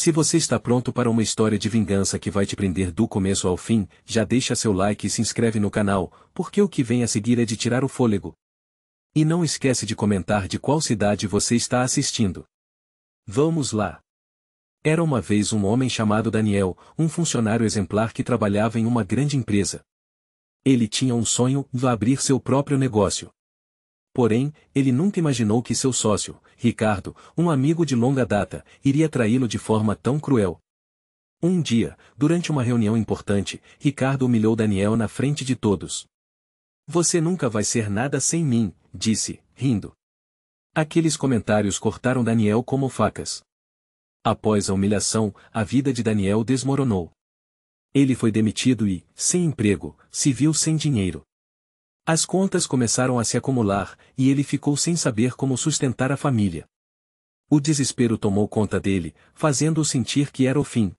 Se você está pronto para uma história de vingança que vai te prender do começo ao fim, já deixa seu like e se inscreve no canal, porque o que vem a seguir é de tirar o fôlego. E não esquece de comentar de qual cidade você está assistindo. Vamos lá! Era uma vez um homem chamado Daniel, um funcionário exemplar que trabalhava em uma grande empresa. Ele tinha um sonho de abrir seu próprio negócio. Porém, ele nunca imaginou que seu sócio, Ricardo, um amigo de longa data, iria traí-lo de forma tão cruel. Um dia, durante uma reunião importante, Ricardo humilhou Daniel na frente de todos. "Você nunca vai ser nada sem mim", disse, rindo. Aqueles comentários cortaram Daniel como facas. Após a humilhação, a vida de Daniel desmoronou. Ele foi demitido e, sem emprego, se viu sem dinheiro. As contas começaram a se acumular, e ele ficou sem saber como sustentar a família. O desespero tomou conta dele, fazendo-o sentir que era o fim.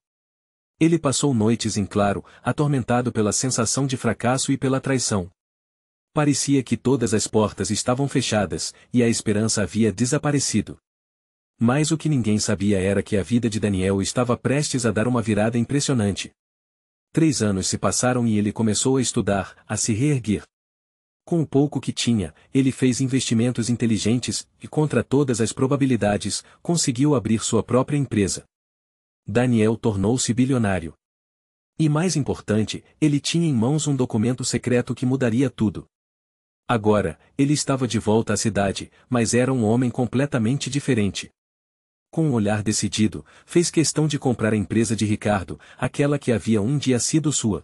Ele passou noites em claro, atormentado pela sensação de fracasso e pela traição. Parecia que todas as portas estavam fechadas, e a esperança havia desaparecido. Mas o que ninguém sabia era que a vida de Daniel estava prestes a dar uma virada impressionante. 3 anos se passaram e ele começou a estudar, a se reerguer. Com o pouco que tinha, ele fez investimentos inteligentes e, contra todas as probabilidades, conseguiu abrir sua própria empresa. Daniel tornou-se bilionário. E mais importante, ele tinha em mãos um documento secreto que mudaria tudo. Agora, ele estava de volta à cidade, mas era um homem completamente diferente. Com um olhar decidido, fez questão de comprar a empresa de Ricardo, aquela que havia um dia sido sua.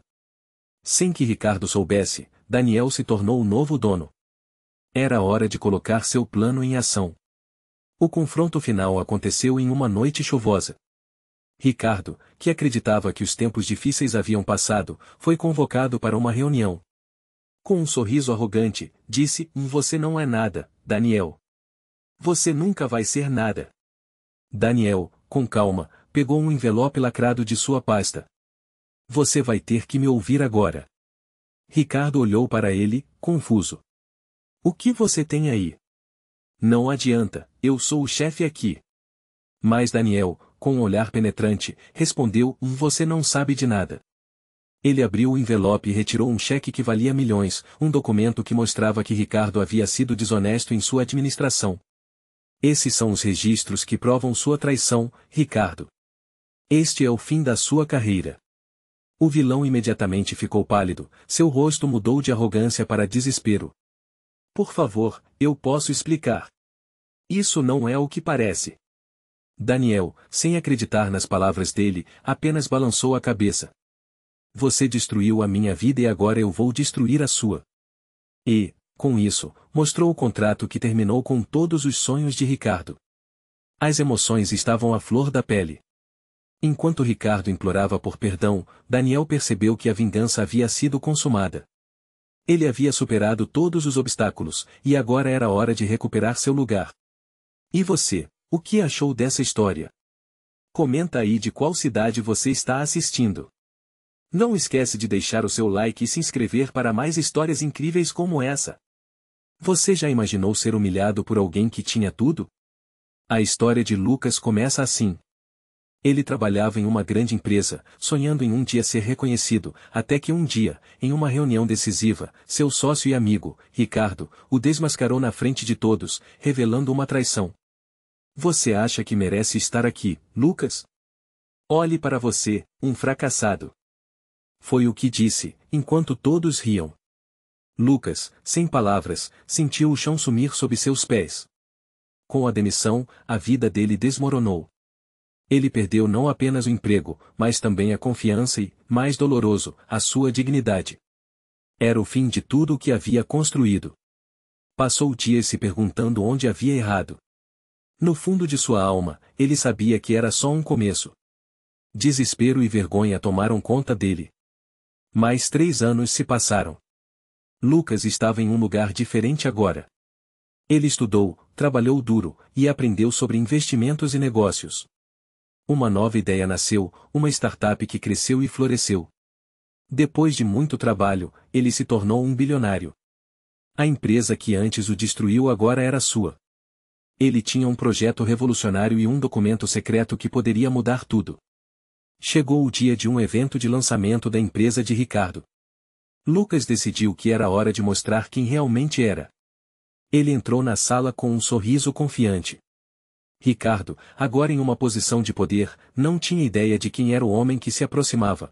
Sem que Ricardo soubesse, Daniel se tornou o novo dono. Era hora de colocar seu plano em ação. O confronto final aconteceu em uma noite chuvosa. Ricardo, que acreditava que os tempos difíceis haviam passado, foi convocado para uma reunião. Com um sorriso arrogante, disse: "Você não é nada, Daniel. Você nunca vai ser nada." Daniel, com calma, pegou um envelope lacrado de sua pasta. "Você vai ter que me ouvir agora." Ricardo olhou para ele, confuso. "O que você tem aí?" "Não adianta, eu sou o chefe aqui." Mas Daniel, com um olhar penetrante, respondeu: "Você não sabe de nada." Ele abriu o envelope e retirou um cheque que valia milhões, um documento que mostrava que Ricardo havia sido desonesto em sua administração. "Esses são os registros que provam sua traição, Ricardo. Este é o fim da sua carreira." O vilão imediatamente ficou pálido, seu rosto mudou de arrogância para desespero. "Por favor, eu posso explicar. Isso não é o que parece." Daniel, sem acreditar nas palavras dele, apenas balançou a cabeça. "Você destruiu a minha vida e agora eu vou destruir a sua." E, com isso, mostrou o contrato que terminou com todos os sonhos de Ricardo. As emoções estavam à flor da pele. Enquanto Ricardo implorava por perdão, Daniel percebeu que a vingança havia sido consumada. Ele havia superado todos os obstáculos, e agora era hora de recuperar seu lugar. E você, o que achou dessa história? Comenta aí de qual cidade você está assistindo. Não esquece de deixar o seu like e se inscrever para mais histórias incríveis como essa. Você já imaginou ser humilhado por alguém que tinha tudo? A história de Lucas começa assim. Ele trabalhava em uma grande empresa, sonhando em um dia ser reconhecido, até que um dia, em uma reunião decisiva, seu sócio e amigo, Ricardo, o desmascarou na frente de todos, revelando uma traição. "Você acha que merece estar aqui, Lucas? Olhe para você, um fracassado." Foi o que disse, enquanto todos riam. Lucas, sem palavras, sentiu o chão sumir sob seus pés. Com a demissão, a vida dele desmoronou. Ele perdeu não apenas o emprego, mas também a confiança e, mais doloroso, a sua dignidade. Era o fim de tudo o que havia construído. Passou dias se perguntando onde havia errado. No fundo de sua alma, ele sabia que era só um começo. Desespero e vergonha tomaram conta dele. Mais 3 anos se passaram. Lucas estava em um lugar diferente agora. Ele estudou, trabalhou duro, e aprendeu sobre investimentos e negócios. Uma nova ideia nasceu, uma startup que cresceu e floresceu. Depois de muito trabalho, ele se tornou um bilionário. A empresa que antes o destruiu agora era sua. Ele tinha um projeto revolucionário e um documento secreto que poderia mudar tudo. Chegou o dia de um evento de lançamento da empresa de Ricardo. Lucas decidiu que era hora de mostrar quem realmente era. Ele entrou na sala com um sorriso confiante. Ricardo, agora em uma posição de poder, não tinha ideia de quem era o homem que se aproximava.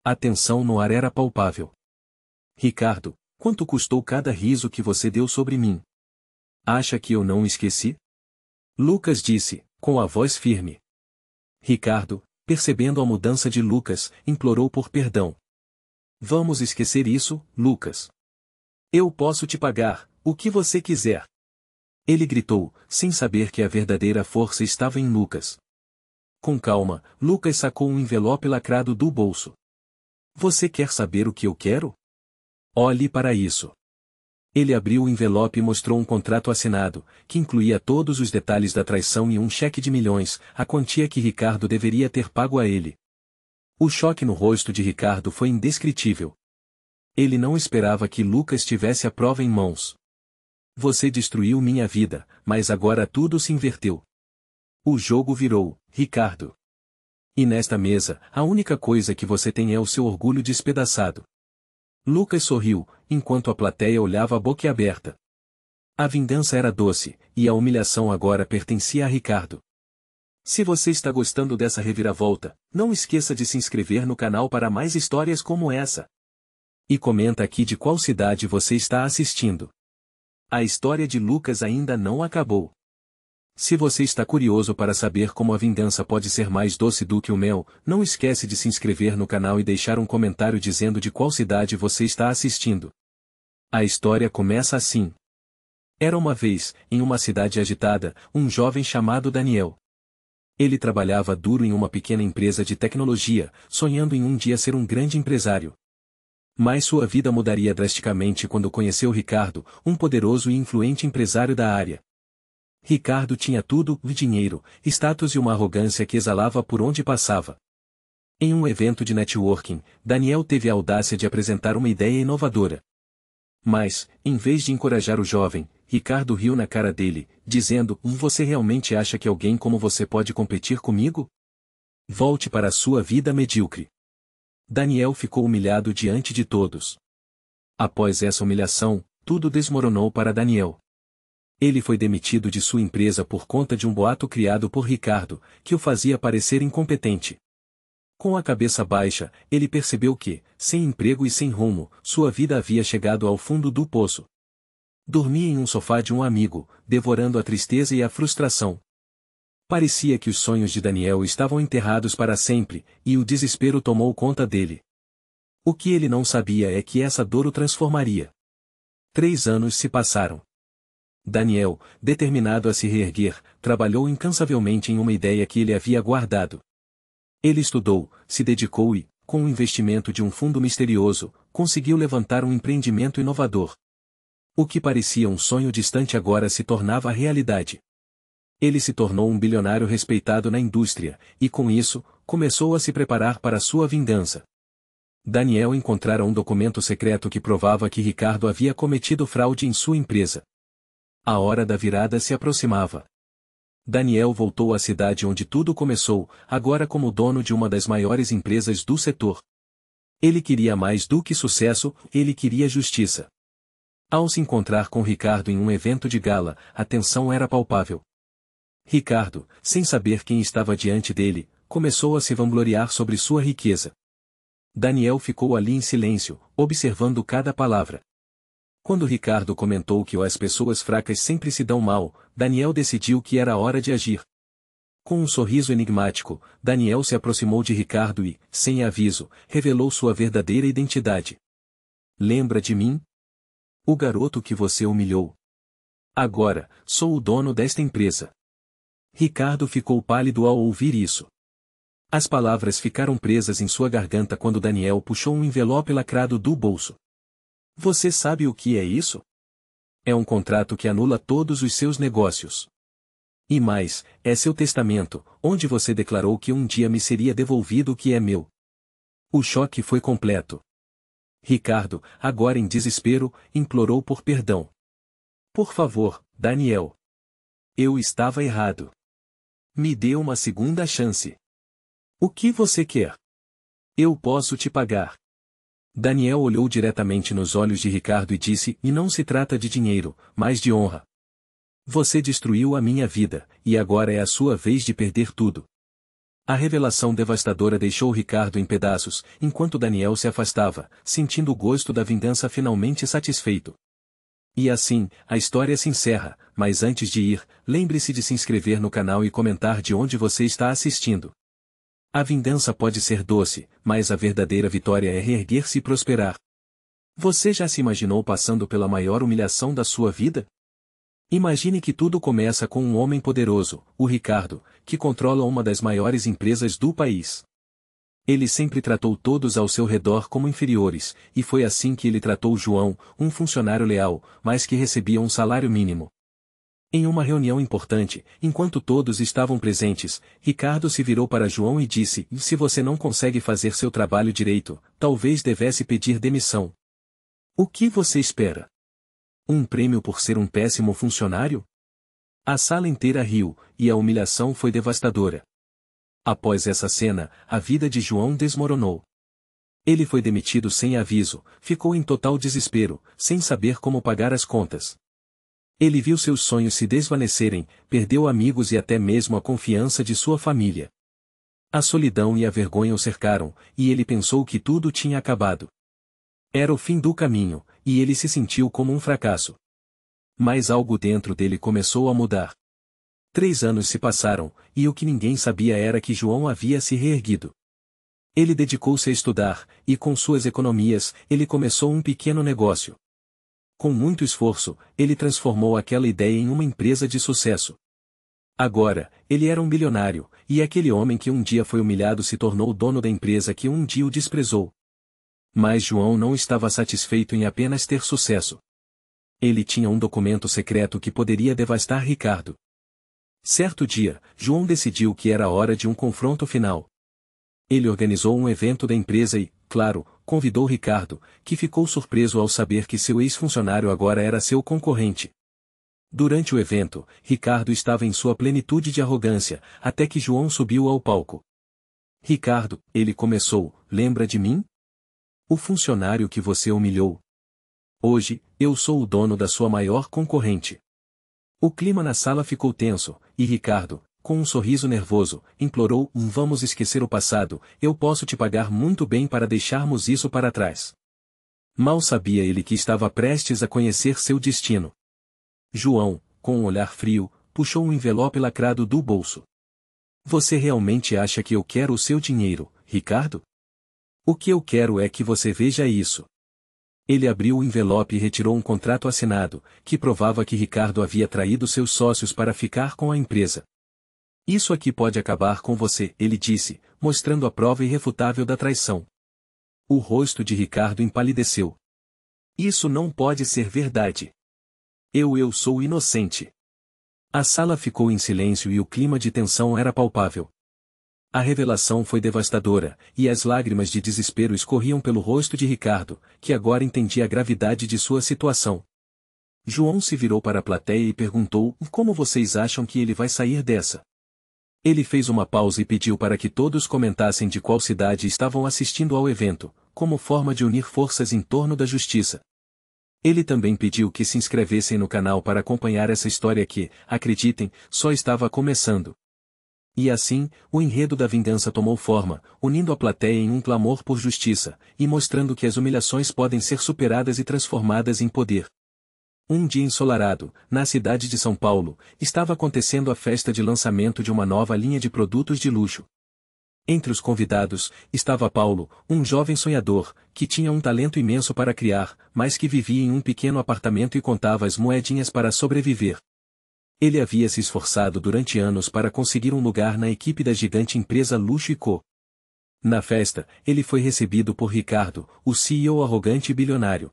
A tensão no ar era palpável. Ricardo, quanto custou cada riso que você deu sobre mim? Acha que eu não esqueci? Lucas disse, com a voz firme. Ricardo, percebendo a mudança de Lucas, implorou por perdão. Vamos esquecer isso, Lucas. Eu posso te pagar o que você quiser. Ele gritou, sem saber que a verdadeira força estava em Lucas. Com calma, Lucas sacou um envelope lacrado do bolso. Você quer saber o que eu quero? Olhe para isso. Ele abriu o envelope e mostrou um contrato assinado, que incluía todos os detalhes da traição e um cheque de milhões, a quantia que Ricardo deveria ter pago a ele. O choque no rosto de Ricardo foi indescritível. Ele não esperava que Lucas tivesse a prova em mãos. Você destruiu minha vida, mas agora tudo se inverteu. O jogo virou, Ricardo. E nesta mesa, a única coisa que você tem é o seu orgulho despedaçado. Lucas sorriu, enquanto a plateia olhava boquiaberta. A vingança era doce, e a humilhação agora pertencia a Ricardo. Se você está gostando dessa reviravolta, não esqueça de se inscrever no canal para mais histórias como essa. E comenta aqui de qual cidade você está assistindo. A história de Lucas ainda não acabou. Se você está curioso para saber como a vingança pode ser mais doce do que o mel, não esquece de se inscrever no canal e deixar um comentário dizendo de qual cidade você está assistindo. A história começa assim. Era uma vez, em uma cidade agitada, um jovem chamado Daniel. Ele trabalhava duro em uma pequena empresa de tecnologia, sonhando em um dia ser um grande empresário. Mas sua vida mudaria drasticamente quando conheceu Ricardo, um poderoso e influente empresário da área. Ricardo tinha tudo, o dinheiro, status e uma arrogância que exalava por onde passava. Em um evento de networking, Daniel teve a audácia de apresentar uma ideia inovadora. Mas, em vez de encorajar o jovem, Ricardo riu na cara dele, dizendo: Você realmente acha que alguém como você pode competir comigo? Volte para a sua vida medíocre. Daniel ficou humilhado diante de todos. Após essa humilhação, tudo desmoronou para Daniel. Ele foi demitido de sua empresa por conta de um boato criado por Ricardo, que o fazia parecer incompetente. Com a cabeça baixa, ele percebeu que, sem emprego e sem rumo, sua vida havia chegado ao fundo do poço. Dormia em um sofá de um amigo, devorando a tristeza e a frustração. Parecia que os sonhos de Daniel estavam enterrados para sempre, e o desespero tomou conta dele. O que ele não sabia é que essa dor o transformaria. 3 anos se passaram. Daniel, determinado a se reerguer, trabalhou incansavelmente em uma ideia que ele havia guardado. Ele estudou, se dedicou e, com o investimento de um fundo misterioso, conseguiu levantar um empreendimento inovador. O que parecia um sonho distante agora se tornava realidade. Ele se tornou um bilionário respeitado na indústria, e com isso, começou a se preparar para sua vingança. Daniel encontrara um documento secreto que provava que Ricardo havia cometido fraude em sua empresa. A hora da virada se aproximava. Daniel voltou à cidade onde tudo começou, agora como dono de uma das maiores empresas do setor. Ele queria mais do que sucesso, ele queria justiça. Ao se encontrar com Ricardo em um evento de gala, a tensão era palpável. Ricardo, sem saber quem estava diante dele, começou a se vangloriar sobre sua riqueza. Daniel ficou ali em silêncio, observando cada palavra. Quando Ricardo comentou que as pessoas fracas sempre se dão mal, Daniel decidiu que era hora de agir. Com um sorriso enigmático, Daniel se aproximou de Ricardo e, sem aviso, revelou sua verdadeira identidade. Lembra de mim? O garoto que você humilhou. Agora, sou o dono desta empresa. Ricardo ficou pálido ao ouvir isso. As palavras ficaram presas em sua garganta quando Daniel puxou um envelope lacrado do bolso. Você sabe o que é isso? É um contrato que anula todos os seus negócios. E mais, é seu testamento, onde você declarou que um dia me seria devolvido o que é meu. O choque foi completo. Ricardo, agora em desespero, implorou por perdão. Por favor, Daniel. Eu estava errado. Me dê uma segunda chance. O que você quer? Eu posso te pagar. Daniel olhou diretamente nos olhos de Ricardo e disse: E não se trata de dinheiro, mas de honra. Você destruiu a minha vida, e agora é a sua vez de perder tudo. A revelação devastadora deixou Ricardo em pedaços, enquanto Daniel se afastava, sentindo o gosto da vingança finalmente satisfeito. E assim, a história se encerra, mas antes de ir, lembre-se de se inscrever no canal e comentar de onde você está assistindo. A vingança pode ser doce, mas a verdadeira vitória é reerguer-se e prosperar. Você já se imaginou passando pela maior humilhação da sua vida? Imagine que tudo começa com um homem poderoso, o Ricardo, que controla uma das maiores empresas do país. Ele sempre tratou todos ao seu redor como inferiores, e foi assim que ele tratou João, um funcionário leal, mas que recebia um salário mínimo. Em uma reunião importante, enquanto todos estavam presentes, Ricardo se virou para João e disse: Se você não consegue fazer seu trabalho direito, talvez devesse pedir demissão. O que você espera? Um prêmio por ser um péssimo funcionário? A sala inteira riu, e a humilhação foi devastadora. Após essa cena, a vida de João desmoronou. Ele foi demitido sem aviso, ficou em total desespero, sem saber como pagar as contas. Ele viu seus sonhos se desvanecerem, perdeu amigos e até mesmo a confiança de sua família. A solidão e a vergonha o cercaram, e ele pensou que tudo tinha acabado. Era o fim do caminho, e ele se sentiu como um fracasso. Mas algo dentro dele começou a mudar. 3 anos se passaram, e o que ninguém sabia era que João havia se reerguido. Ele dedicou-se a estudar, e com suas economias, ele começou um pequeno negócio. Com muito esforço, ele transformou aquela ideia em uma empresa de sucesso. Agora, ele era um bilionário, e aquele homem que um dia foi humilhado se tornou o dono da empresa que um dia o desprezou. Mas João não estava satisfeito em apenas ter sucesso. Ele tinha um documento secreto que poderia devastar Ricardo. Certo dia, João decidiu que era hora de um confronto final. Ele organizou um evento da empresa e, claro, convidou Ricardo, que ficou surpreso ao saber que seu ex-funcionário agora era seu concorrente. Durante o evento, Ricardo estava em sua plenitude de arrogância, até que João subiu ao palco. Ricardo, ele começou, lembra de mim? O funcionário que você humilhou. Hoje, eu sou o dono da sua maior concorrente. O clima na sala ficou tenso, e Ricardo, com um sorriso nervoso, implorou: Vamos esquecer o passado, eu posso te pagar muito bem para deixarmos isso para trás. Mal sabia ele que estava prestes a conhecer seu destino. João, com um olhar frio, puxou um envelope lacrado do bolso. Você realmente acha que eu quero o seu dinheiro, Ricardo? O que eu quero é que você veja isso. Ele abriu o envelope e retirou um contrato assinado, que provava que Ricardo havia traído seus sócios para ficar com a empresa. Isso aqui pode acabar com você, ele disse, mostrando a prova irrefutável da traição. O rosto de Ricardo empalideceu. Isso não pode ser verdade. Eu sou inocente. A sala ficou em silêncio e o clima de tensão era palpável. A revelação foi devastadora, e as lágrimas de desespero escorriam pelo rosto de Ricardo, que agora entendia a gravidade de sua situação. João se virou para a plateia e perguntou: Como vocês acham que ele vai sair dessa? Ele fez uma pausa e pediu para que todos comentassem de qual cidade estavam assistindo ao evento, como forma de unir forças em torno da justiça. Ele também pediu que se inscrevessem no canal para acompanhar essa história que, acreditem, só estava começando. E assim, o enredo da vingança tomou forma, unindo a plateia em um clamor por justiça, e mostrando que as humilhações podem ser superadas e transformadas em poder. Um dia ensolarado, na cidade de São Paulo, estava acontecendo a festa de lançamento de uma nova linha de produtos de luxo. Entre os convidados, estava Paulo, um jovem sonhador, que tinha um talento imenso para criar, mas que vivia em um pequeno apartamento e contava as moedinhas para sobreviver. Ele havia se esforçado durante anos para conseguir um lugar na equipe da gigante empresa Luxo & Co. Na festa, ele foi recebido por Ricardo, o CEO arrogante e bilionário.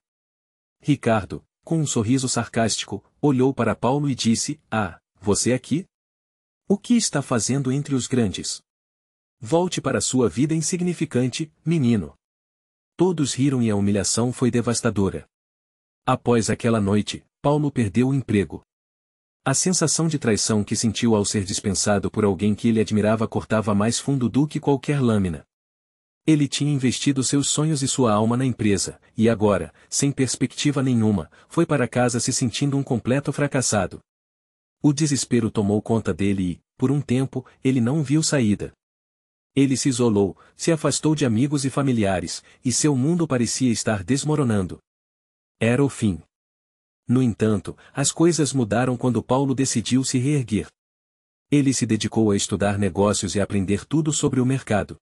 Ricardo, com um sorriso sarcástico, olhou para Paulo e disse: Você aqui? O que está fazendo entre os grandes? Volte para sua vida insignificante, menino. Todos riram e a humilhação foi devastadora. Após aquela noite, Paulo perdeu o emprego. A sensação de traição que sentiu ao ser dispensado por alguém que ele admirava cortava mais fundo do que qualquer lâmina. Ele tinha investido seus sonhos e sua alma na empresa, e agora, sem perspectiva nenhuma, foi para casa se sentindo um completo fracassado. O desespero tomou conta dele e, por um tempo, ele não viu saída. Ele se isolou, se afastou de amigos e familiares, e seu mundo parecia estar desmoronando. Era o fim. No entanto, as coisas mudaram quando Paulo decidiu se reerguer. Ele se dedicou a estudar negócios e aprender tudo sobre o mercado.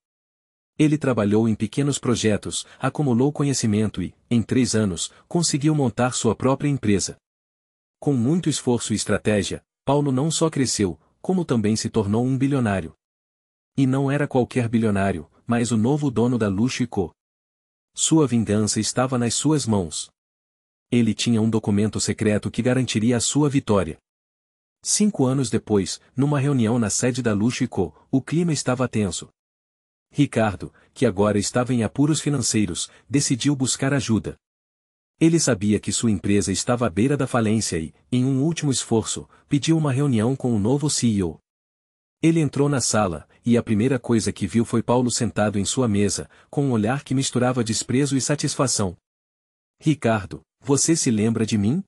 Ele trabalhou em pequenos projetos, acumulou conhecimento e, em 3 anos, conseguiu montar sua própria empresa. Com muito esforço e estratégia, Paulo não só cresceu, como também se tornou um bilionário. E não era qualquer bilionário, mas o novo dono da Luxo & Co. Sua vingança estava nas suas mãos. Ele tinha um documento secreto que garantiria a sua vitória. 5 anos depois, numa reunião na sede da Luxo & Co., o clima estava tenso. Ricardo, que agora estava em apuros financeiros, decidiu buscar ajuda. Ele sabia que sua empresa estava à beira da falência e, em um último esforço, pediu uma reunião com o novo CEO. Ele entrou na sala, e a primeira coisa que viu foi Paulo sentado em sua mesa, com um olhar que misturava desprezo e satisfação. "Ricardo, você se lembra de mim?"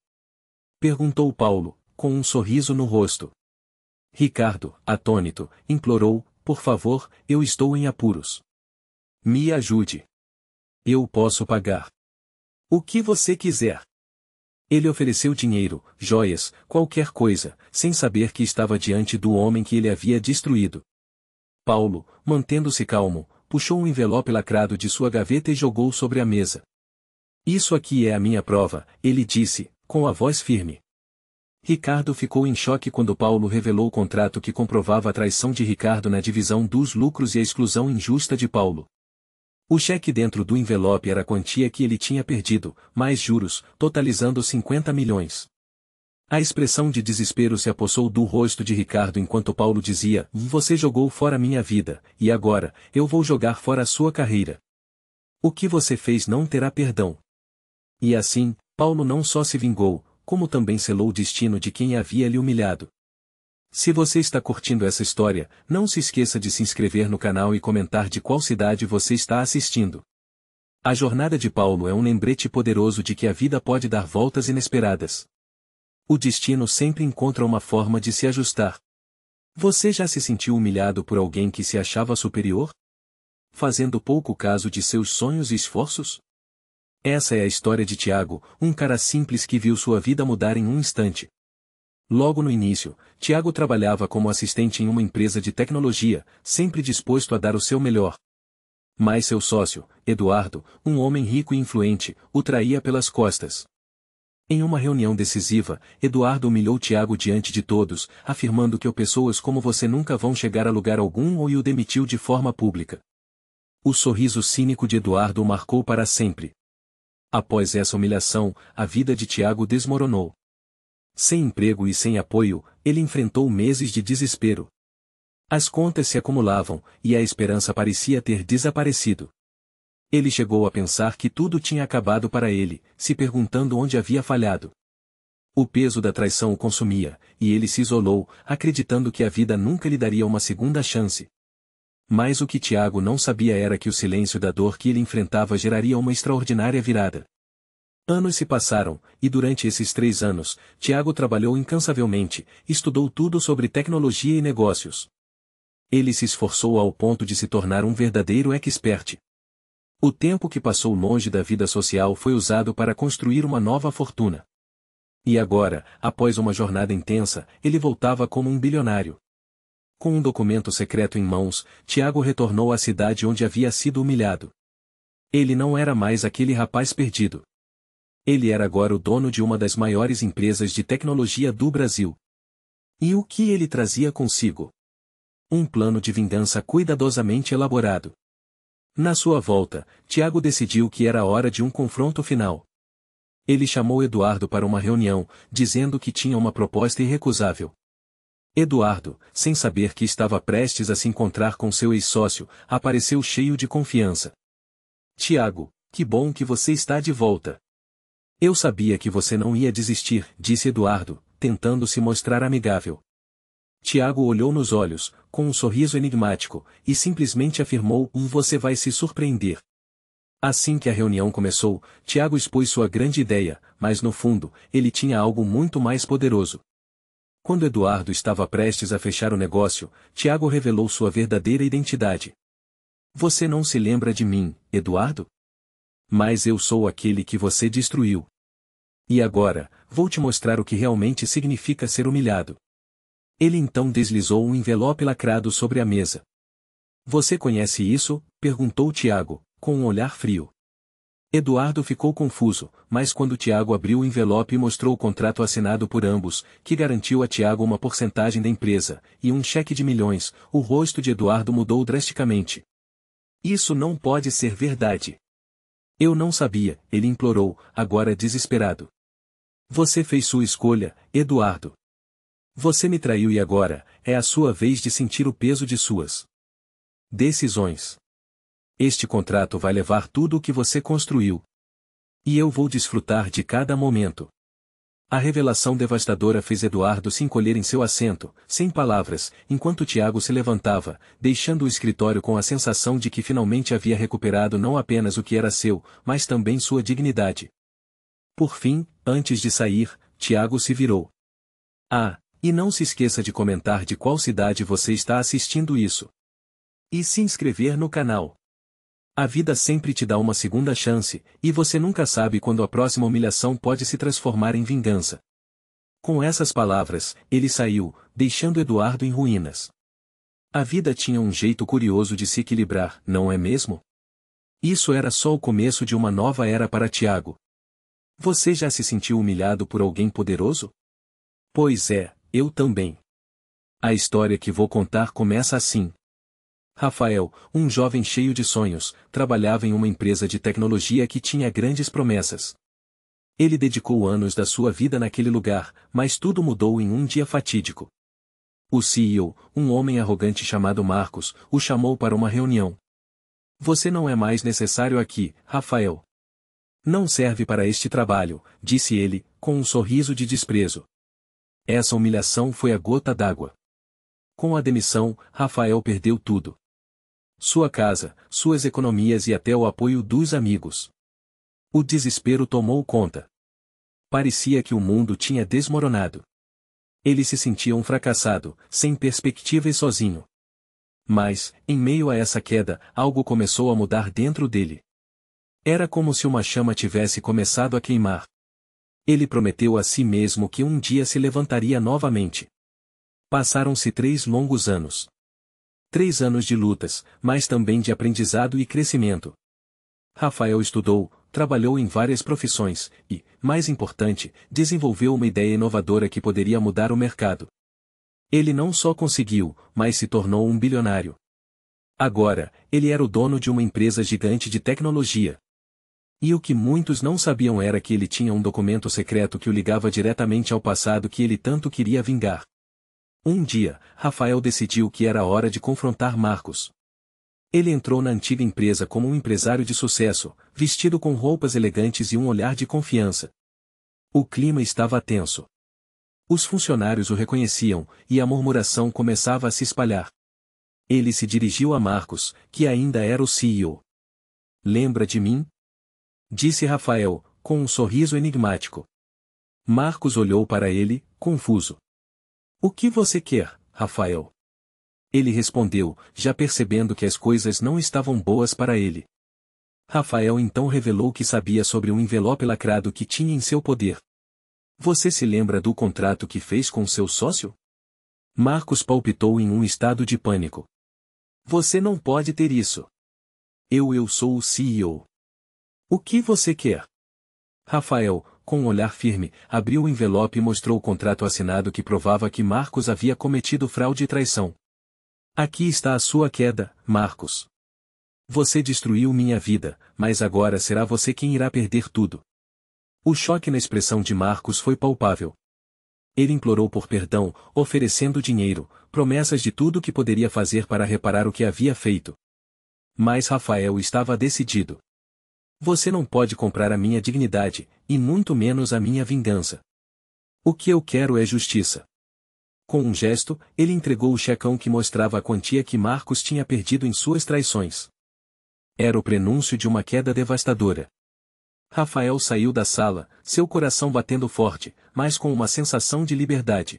perguntou Paulo, com um sorriso no rosto. Ricardo, atônito, implorou: "Por favor, eu estou em apuros. Me ajude. Eu posso pagar o que você quiser." Ele ofereceu dinheiro, joias, qualquer coisa, sem saber que estava diante do homem que ele havia destruído. Paulo, mantendo-se calmo, puxou um envelope lacrado de sua gaveta e jogou sobre a mesa. "Isso aqui é a minha prova", ele disse, com a voz firme. Ricardo ficou em choque quando Paulo revelou o contrato que comprovava a traição de Ricardo na divisão dos lucros e a exclusão injusta de Paulo. O cheque dentro do envelope era a quantia que ele tinha perdido, mais juros, totalizando 50 milhões. A expressão de desespero se apossou do rosto de Ricardo enquanto Paulo dizia: "Você jogou fora minha vida, e agora, eu vou jogar fora a sua carreira. O que você fez não terá perdão." E assim, Paulo não só se vingou, como também selou o destino de quem havia lhe humilhado. Se você está curtindo essa história, não se esqueça de se inscrever no canal e comentar de qual cidade você está assistindo. A jornada de Paulo é um lembrete poderoso de que a vida pode dar voltas inesperadas. O destino sempre encontra uma forma de se ajustar. Você já se sentiu humilhado por alguém que se achava superior? Fazendo pouco caso de seus sonhos e esforços? Essa é a história de Tiago, um cara simples que viu sua vida mudar em um instante. Logo no início, Tiago trabalhava como assistente em uma empresa de tecnologia, sempre disposto a dar o seu melhor. Mas seu sócio, Eduardo, um homem rico e influente, o traía pelas costas. Em uma reunião decisiva, Eduardo humilhou Tiago diante de todos, afirmando que pessoas como você nunca vão chegar a lugar algum ou o demitiu de forma pública. O sorriso cínico de Eduardo o marcou para sempre. Após essa humilhação, a vida de Tiago desmoronou. Sem emprego e sem apoio, ele enfrentou meses de desespero. As contas se acumulavam, e a esperança parecia ter desaparecido. Ele chegou a pensar que tudo tinha acabado para ele, se perguntando onde havia falhado. O peso da traição o consumia, e ele se isolou, acreditando que a vida nunca lhe daria uma segunda chance. Mas o que Tiago não sabia era que o silêncio da dor que ele enfrentava geraria uma extraordinária virada. Anos se passaram, e durante esses 3 anos, Tiago trabalhou incansavelmente, estudou tudo sobre tecnologia e negócios. Ele se esforçou ao ponto de se tornar um verdadeiro expert. O tempo que passou longe da vida social foi usado para construir uma nova fortuna. E agora, após uma jornada intensa, ele voltava como um bilionário. Com um documento secreto em mãos, Tiago retornou à cidade onde havia sido humilhado. Ele não era mais aquele rapaz perdido. Ele era agora o dono de uma das maiores empresas de tecnologia do Brasil. E o que ele trazia consigo? Um plano de vingança cuidadosamente elaborado. Na sua volta, Tiago decidiu que era hora de um confronto final. Ele chamou Eduardo para uma reunião, dizendo que tinha uma proposta irrecusável. Eduardo, sem saber que estava prestes a se encontrar com seu ex-sócio, apareceu cheio de confiança. "Tiago, que bom que você está de volta. Eu sabia que você não ia desistir", disse Eduardo, tentando se mostrar amigável. Tiago olhou nos olhos, com um sorriso enigmático, e simplesmente afirmou: Você vai se surpreender. Assim que a reunião começou, Tiago expôs sua grande ideia, mas no fundo, ele tinha algo muito mais poderoso. Quando Eduardo estava prestes a fechar o negócio, Tiago revelou sua verdadeira identidade. Você não se lembra de mim, Eduardo? Mas eu sou aquele que você destruiu. E agora, vou te mostrar o que realmente significa ser humilhado. Ele então deslizou um envelope lacrado sobre a mesa. Você conhece isso? Perguntou Tiago, com um olhar frio. Eduardo ficou confuso, mas quando Tiago abriu o envelope e mostrou o contrato assinado por ambos, que garantiu a Tiago uma porcentagem da empresa, e um cheque de milhões, o rosto de Eduardo mudou drasticamente. Isso não pode ser verdade. Eu não sabia, ele implorou, agora desesperado. Você fez sua escolha, Eduardo. Você me traiu e agora, é a sua vez de sentir o peso de suas decisões. Este contrato vai levar tudo o que você construiu. E eu vou desfrutar de cada momento. A revelação devastadora fez Eduardo se encolher em seu assento, sem palavras, enquanto Tiago se levantava, deixando o escritório com a sensação de que finalmente havia recuperado não apenas o que era seu, mas também sua dignidade. Por fim, antes de sair, Tiago se virou. E não se esqueça de comentar de qual cidade você está assistindo isso. E se inscrever no canal. A vida sempre te dá uma segunda chance, e você nunca sabe quando a próxima humilhação pode se transformar em vingança. Com essas palavras, ele saiu, deixando Eduardo em ruínas. A vida tinha um jeito curioso de se equilibrar, não é mesmo? Isso era só o começo de uma nova era para Tiago. Você já se sentiu humilhado por alguém poderoso? Pois é, eu também. A história que vou contar começa assim. Rafael, um jovem cheio de sonhos, trabalhava em uma empresa de tecnologia que tinha grandes promessas. Ele dedicou anos da sua vida naquele lugar, mas tudo mudou em um dia fatídico. O CEO, um homem arrogante chamado Marcos, o chamou para uma reunião. Você não é mais necessário aqui, Rafael. Não serve para este trabalho, disse ele, com um sorriso de desprezo. Essa humilhação foi a gota d'água. Com a demissão, Rafael perdeu tudo. Sua casa, suas economias e até o apoio dos amigos. O desespero tomou conta. Parecia que o mundo tinha desmoronado. Ele se sentia um fracassado, sem perspectiva e sozinho. Mas, em meio a essa queda, algo começou a mudar dentro dele. Era como se uma chama tivesse começado a queimar. Ele prometeu a si mesmo que um dia se levantaria novamente. Passaram-se 3 longos anos. 3 anos de lutas, mas também de aprendizado e crescimento. Rafael estudou, trabalhou em várias profissões, e, mais importante, desenvolveu uma ideia inovadora que poderia mudar o mercado. Ele não só conseguiu, mas se tornou um bilionário. Agora, ele era o dono de uma empresa gigante de tecnologia. E o que muitos não sabiam era que ele tinha um documento secreto que o ligava diretamente ao passado que ele tanto queria vingar. Um dia, Rafael decidiu que era hora de confrontar Marcos. Ele entrou na antiga empresa como um empresário de sucesso, vestido com roupas elegantes e um olhar de confiança. O clima estava tenso. Os funcionários o reconheciam, e a murmuração começava a se espalhar. Ele se dirigiu a Marcos, que ainda era o CEO. Lembra de mim? Disse Rafael, com um sorriso enigmático. Marcos olhou para ele, confuso. O que você quer, Rafael? Ele respondeu, já percebendo que as coisas não estavam boas para ele. Rafael então revelou que sabia sobre um envelope lacrado que tinha em seu poder. Você se lembra do contrato que fez com seu sócio? Marcos palpitou em um estado de pânico. Você não pode ter isso. Eu sou o CEO. O que você quer? Rafael, com um olhar firme, abriu o envelope e mostrou o contrato assinado que provava que Marcos havia cometido fraude e traição. Aqui está a sua queda, Marcos. Você destruiu minha vida, mas agora será você quem irá perder tudo. O choque na expressão de Marcos foi palpável. Ele implorou por perdão, oferecendo dinheiro, promessas de tudo o que poderia fazer para reparar o que havia feito. Mas Rafael estava decidido. Você não pode comprar a minha dignidade, e muito menos a minha vingança. O que eu quero é justiça. Com um gesto, ele entregou o checão que mostrava a quantia que Marcos tinha perdido em suas traições. Era o prenúncio de uma queda devastadora. Rafael saiu da sala, seu coração batendo forte, mas com uma sensação de liberdade.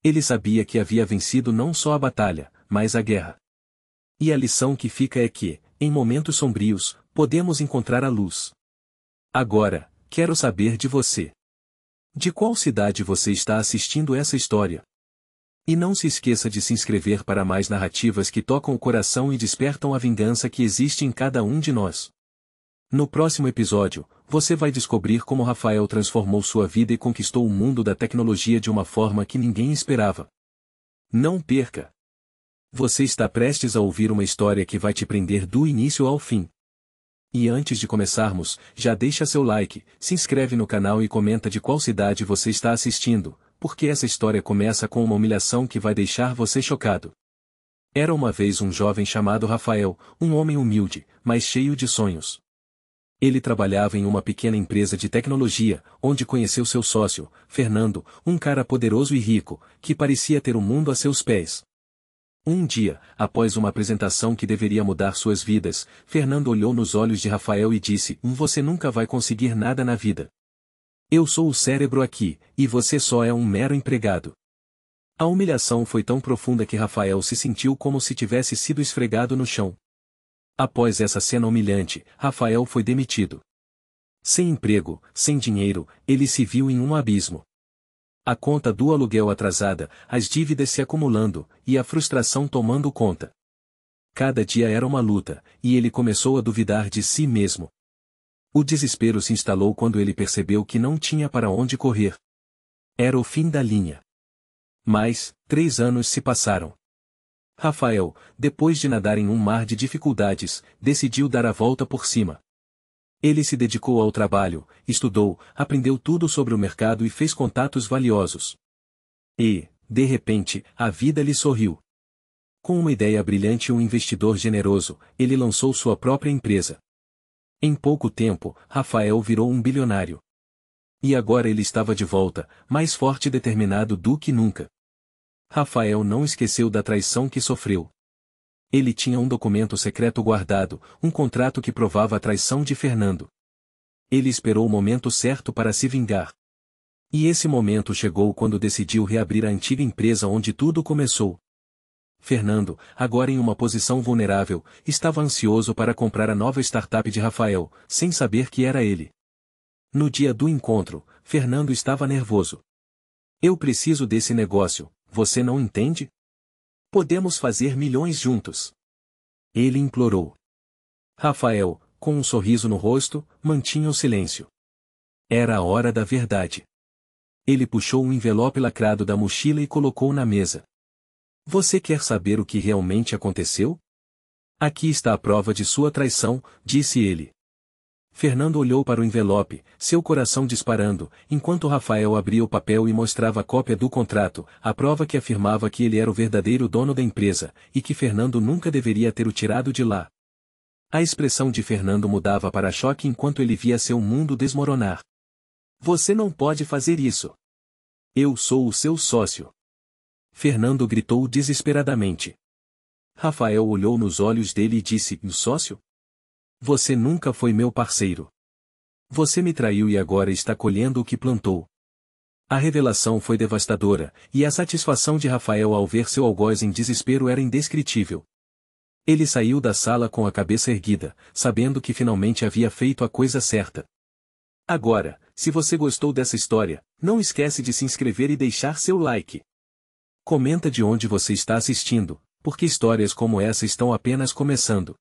Ele sabia que havia vencido não só a batalha, mas a guerra. E a lição que fica é que, em momentos sombrios, podemos encontrar a luz. Agora, quero saber de você. De qual cidade você está assistindo essa história? E não se esqueça de se inscrever para mais narrativas que tocam o coração e despertam a vingança que existe em cada um de nós. No próximo episódio, você vai descobrir como Rafael transformou sua vida e conquistou o mundo da tecnologia de uma forma que ninguém esperava. Não perca! Você está prestes a ouvir uma história que vai te prender do início ao fim. E antes de começarmos, já deixa seu like, se inscreve no canal e comenta de qual cidade você está assistindo, porque essa história começa com uma humilhação que vai deixar você chocado. Era uma vez um jovem chamado Rafael, um homem humilde, mas cheio de sonhos. Ele trabalhava em uma pequena empresa de tecnologia, onde conheceu seu sócio, Fernando, um cara poderoso e rico, que parecia ter o mundo a seus pés. Um dia, após uma apresentação que deveria mudar suas vidas, Fernando olhou nos olhos de Rafael e disse: Você nunca vai conseguir nada na vida. Eu sou o cérebro aqui, e você só é um mero empregado. A humilhação foi tão profunda que Rafael se sentiu como se tivesse sido esfregado no chão. Após essa cena humilhante, Rafael foi demitido. Sem emprego, sem dinheiro, ele se viu em um abismo. A conta do aluguel atrasada, as dívidas se acumulando, e a frustração tomando conta. Cada dia era uma luta, e ele começou a duvidar de si mesmo. O desespero se instalou quando ele percebeu que não tinha para onde correr. Era o fim da linha. Mas, 3 anos se passaram. Rafael, depois de nadar em um mar de dificuldades, decidiu dar a volta por cima. Ele se dedicou ao trabalho, estudou, aprendeu tudo sobre o mercado e fez contatos valiosos. E, de repente, a vida lhe sorriu. Com uma ideia brilhante e um investidor generoso, ele lançou sua própria empresa. Em pouco tempo, Rafael virou um bilionário. E agora ele estava de volta, mais forte e determinado do que nunca. Rafael não esqueceu da traição que sofreu. Ele tinha um documento secreto guardado, um contrato que provava a traição de Fernando. Ele esperou o momento certo para se vingar. E esse momento chegou quando decidiu reabrir a antiga empresa onde tudo começou. Fernando, agora em uma posição vulnerável, estava ansioso para comprar a nova startup de Rafael, sem saber que era ele. No dia do encontro, Fernando estava nervoso. Eu preciso desse negócio, você não entende? Podemos fazer milhões juntos. Ele implorou. Rafael, com um sorriso no rosto, mantinha o silêncio. Era a hora da verdade. Ele puxou um envelope lacrado da mochila e colocou na mesa. Você quer saber o que realmente aconteceu? Aqui está a prova de sua traição, disse ele. Fernando olhou para o envelope, seu coração disparando, enquanto Rafael abria o papel e mostrava a cópia do contrato, a prova que afirmava que ele era o verdadeiro dono da empresa, e que Fernando nunca deveria ter o tirado de lá. A expressão de Fernando mudava para choque enquanto ele via seu mundo desmoronar. Você não pode fazer isso. Eu sou o seu sócio. Fernando gritou desesperadamente. Rafael olhou nos olhos dele e disse: Sócio? Você nunca foi meu parceiro. Você me traiu e agora está colhendo o que plantou. A revelação foi devastadora, e a satisfação de Rafael ao ver seu algoz em desespero era indescritível. Ele saiu da sala com a cabeça erguida, sabendo que finalmente havia feito a coisa certa. Agora, se você gostou dessa história, não esquece de se inscrever e deixar seu like. Comenta de onde você está assistindo, porque histórias como essa estão apenas começando.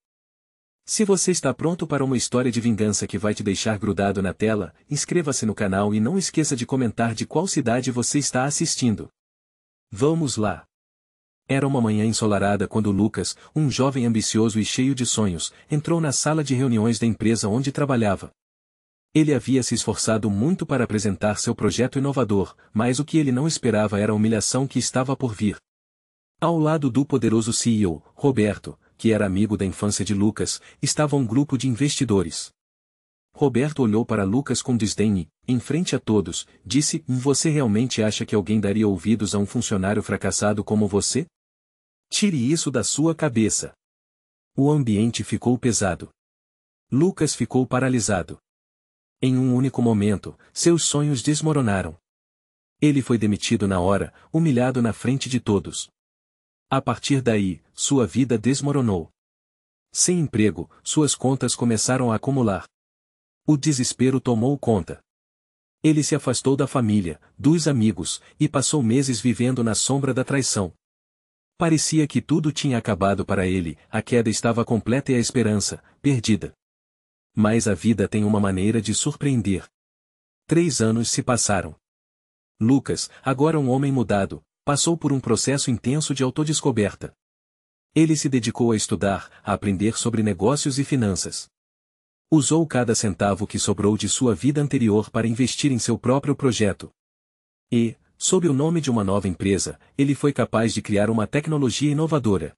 Se você está pronto para uma história de vingança que vai te deixar grudado na tela, inscreva-se no canal e não esqueça de comentar de qual cidade você está assistindo. Vamos lá! Era uma manhã ensolarada quando Lucas, um jovem ambicioso e cheio de sonhos, entrou na sala de reuniões da empresa onde trabalhava. Ele havia se esforçado muito para apresentar seu projeto inovador, mas o que ele não esperava era a humilhação que estava por vir. Ao lado do poderoso CEO, Roberto, que era amigo da infância de Lucas, estava um grupo de investidores. Roberto olhou para Lucas com desdém e, em frente a todos, disse: Você realmente acha que alguém daria ouvidos a um funcionário fracassado como você? Tire isso da sua cabeça. O ambiente ficou pesado. Lucas ficou paralisado. Em um único momento, seus sonhos desmoronaram. Ele foi demitido na hora, humilhado na frente de todos. A partir daí, sua vida desmoronou. Sem emprego, suas contas começaram a acumular. O desespero tomou conta. Ele se afastou da família, dos amigos, e passou meses vivendo na sombra da traição. Parecia que tudo tinha acabado para ele, a queda estava completa e a esperança, perdida. Mas a vida tem uma maneira de surpreender. 3 anos se passaram. Lucas, agora um homem mudado, passou por um processo intenso de autodescoberta. Ele se dedicou a estudar, a aprender sobre negócios e finanças. Usou cada centavo que sobrou de sua vida anterior para investir em seu próprio projeto. E, sob o nome de uma nova empresa, ele foi capaz de criar uma tecnologia inovadora.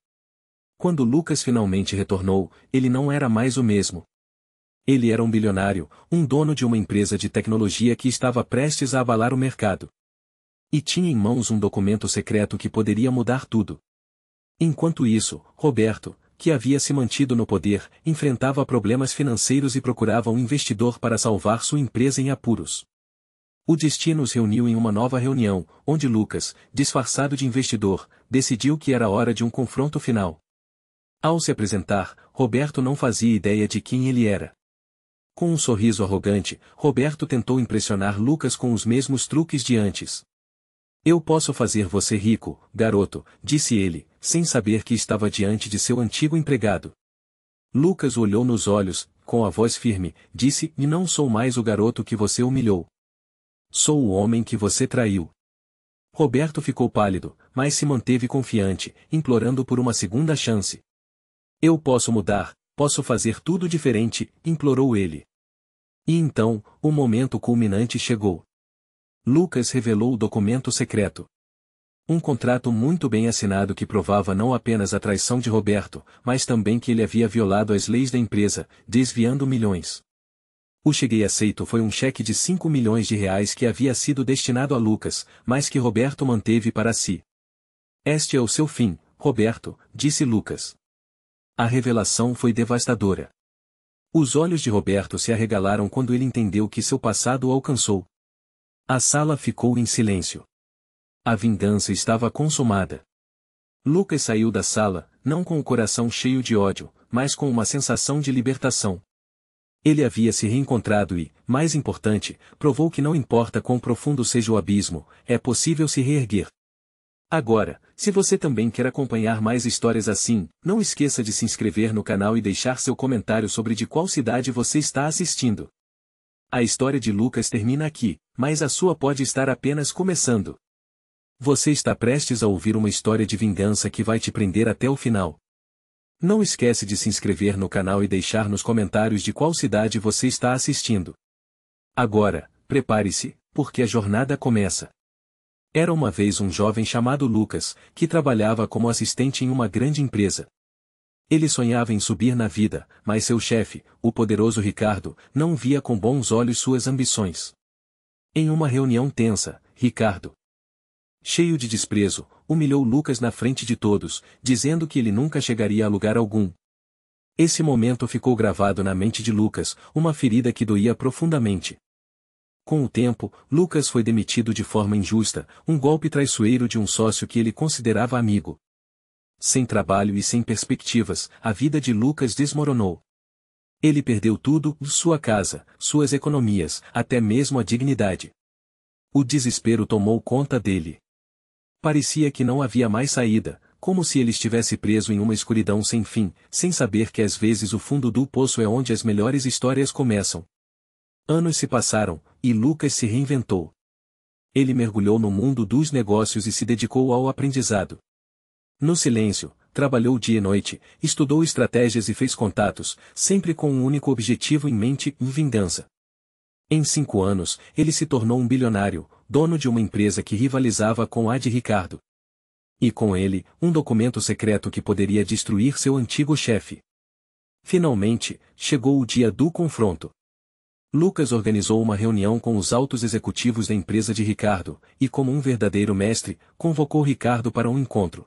Quando Lucas finalmente retornou, ele não era mais o mesmo. Ele era um bilionário, um dono de uma empresa de tecnologia que estava prestes a abalar o mercado. E tinha em mãos um documento secreto que poderia mudar tudo. Enquanto isso, Roberto, que havia se mantido no poder, enfrentava problemas financeiros e procurava um investidor para salvar sua empresa em apuros. O destino os reuniu em uma nova reunião, onde Lucas, disfarçado de investidor, decidiu que era hora de um confronto final. Ao se apresentar, Roberto não fazia ideia de quem ele era. Com um sorriso arrogante, Roberto tentou impressionar Lucas com os mesmos truques de antes. Eu posso fazer você rico, garoto, disse ele, sem saber que estava diante de seu antigo empregado. Lucas o olhou nos olhos, com a voz firme, disse: E não sou mais o garoto que você humilhou. Sou o homem que você traiu. Roberto ficou pálido, mas se manteve confiante, implorando por uma segunda chance. Eu posso mudar, posso fazer tudo diferente, implorou ele. E então, o momento culminante chegou. Lucas revelou o documento secreto. Um contrato muito bem assinado que provava não apenas a traição de Roberto, mas também que ele havia violado as leis da empresa, desviando milhões. O cheque aceito foi um cheque de 5 milhões de reais que havia sido destinado a Lucas, mas que Roberto manteve para si. Este é o seu fim, Roberto, disse Lucas. A revelação foi devastadora. Os olhos de Roberto se arregalaram quando ele entendeu que seu passado o alcançou. A sala ficou em silêncio. A vingança estava consumada. Lucas saiu da sala, não com o coração cheio de ódio, mas com uma sensação de libertação. Ele havia se reencontrado e, mais importante, provou que não importa quão profundo seja o abismo, é possível se reerguer. Agora, se você também quer acompanhar mais histórias assim, não esqueça de se inscrever no canal e deixar seu comentário sobre de qual cidade você está assistindo. A história de Lucas termina aqui, mas a sua pode estar apenas começando. Você está prestes a ouvir uma história de vingança que vai te prender até o final. Não esquece de se inscrever no canal e deixar nos comentários de qual cidade você está assistindo. Agora, prepare-se, porque a jornada começa. Era uma vez um jovem chamado Lucas, que trabalhava como assistente em uma grande empresa. Ele sonhava em subir na vida, mas seu chefe, o poderoso Ricardo, não via com bons olhos suas ambições. Em uma reunião tensa, Ricardo, cheio de desprezo, humilhou Lucas na frente de todos, dizendo que ele nunca chegaria a lugar algum. Esse momento ficou gravado na mente de Lucas, uma ferida que doía profundamente. Com o tempo, Lucas foi demitido de forma injusta, um golpe traiçoeiro de um sócio que ele considerava amigo. Sem trabalho e sem perspectivas, a vida de Lucas desmoronou. Ele perdeu tudo, sua casa, suas economias, até mesmo a dignidade. O desespero tomou conta dele. Parecia que não havia mais saída, como se ele estivesse preso em uma escuridão sem fim, sem saber que às vezes o fundo do poço é onde as melhores histórias começam. Anos se passaram, e Lucas se reinventou. Ele mergulhou no mundo dos negócios e se dedicou ao aprendizado. No silêncio, trabalhou dia e noite, estudou estratégias e fez contatos, sempre com um único objetivo em mente: vingança. Em 5 anos, ele se tornou um bilionário, dono de uma empresa que rivalizava com a de Ricardo. E com ele, um documento secreto que poderia destruir seu antigo chefe. Finalmente, chegou o dia do confronto. Lucas organizou uma reunião com os altos executivos da empresa de Ricardo, e como um verdadeiro mestre, convocou Ricardo para um encontro.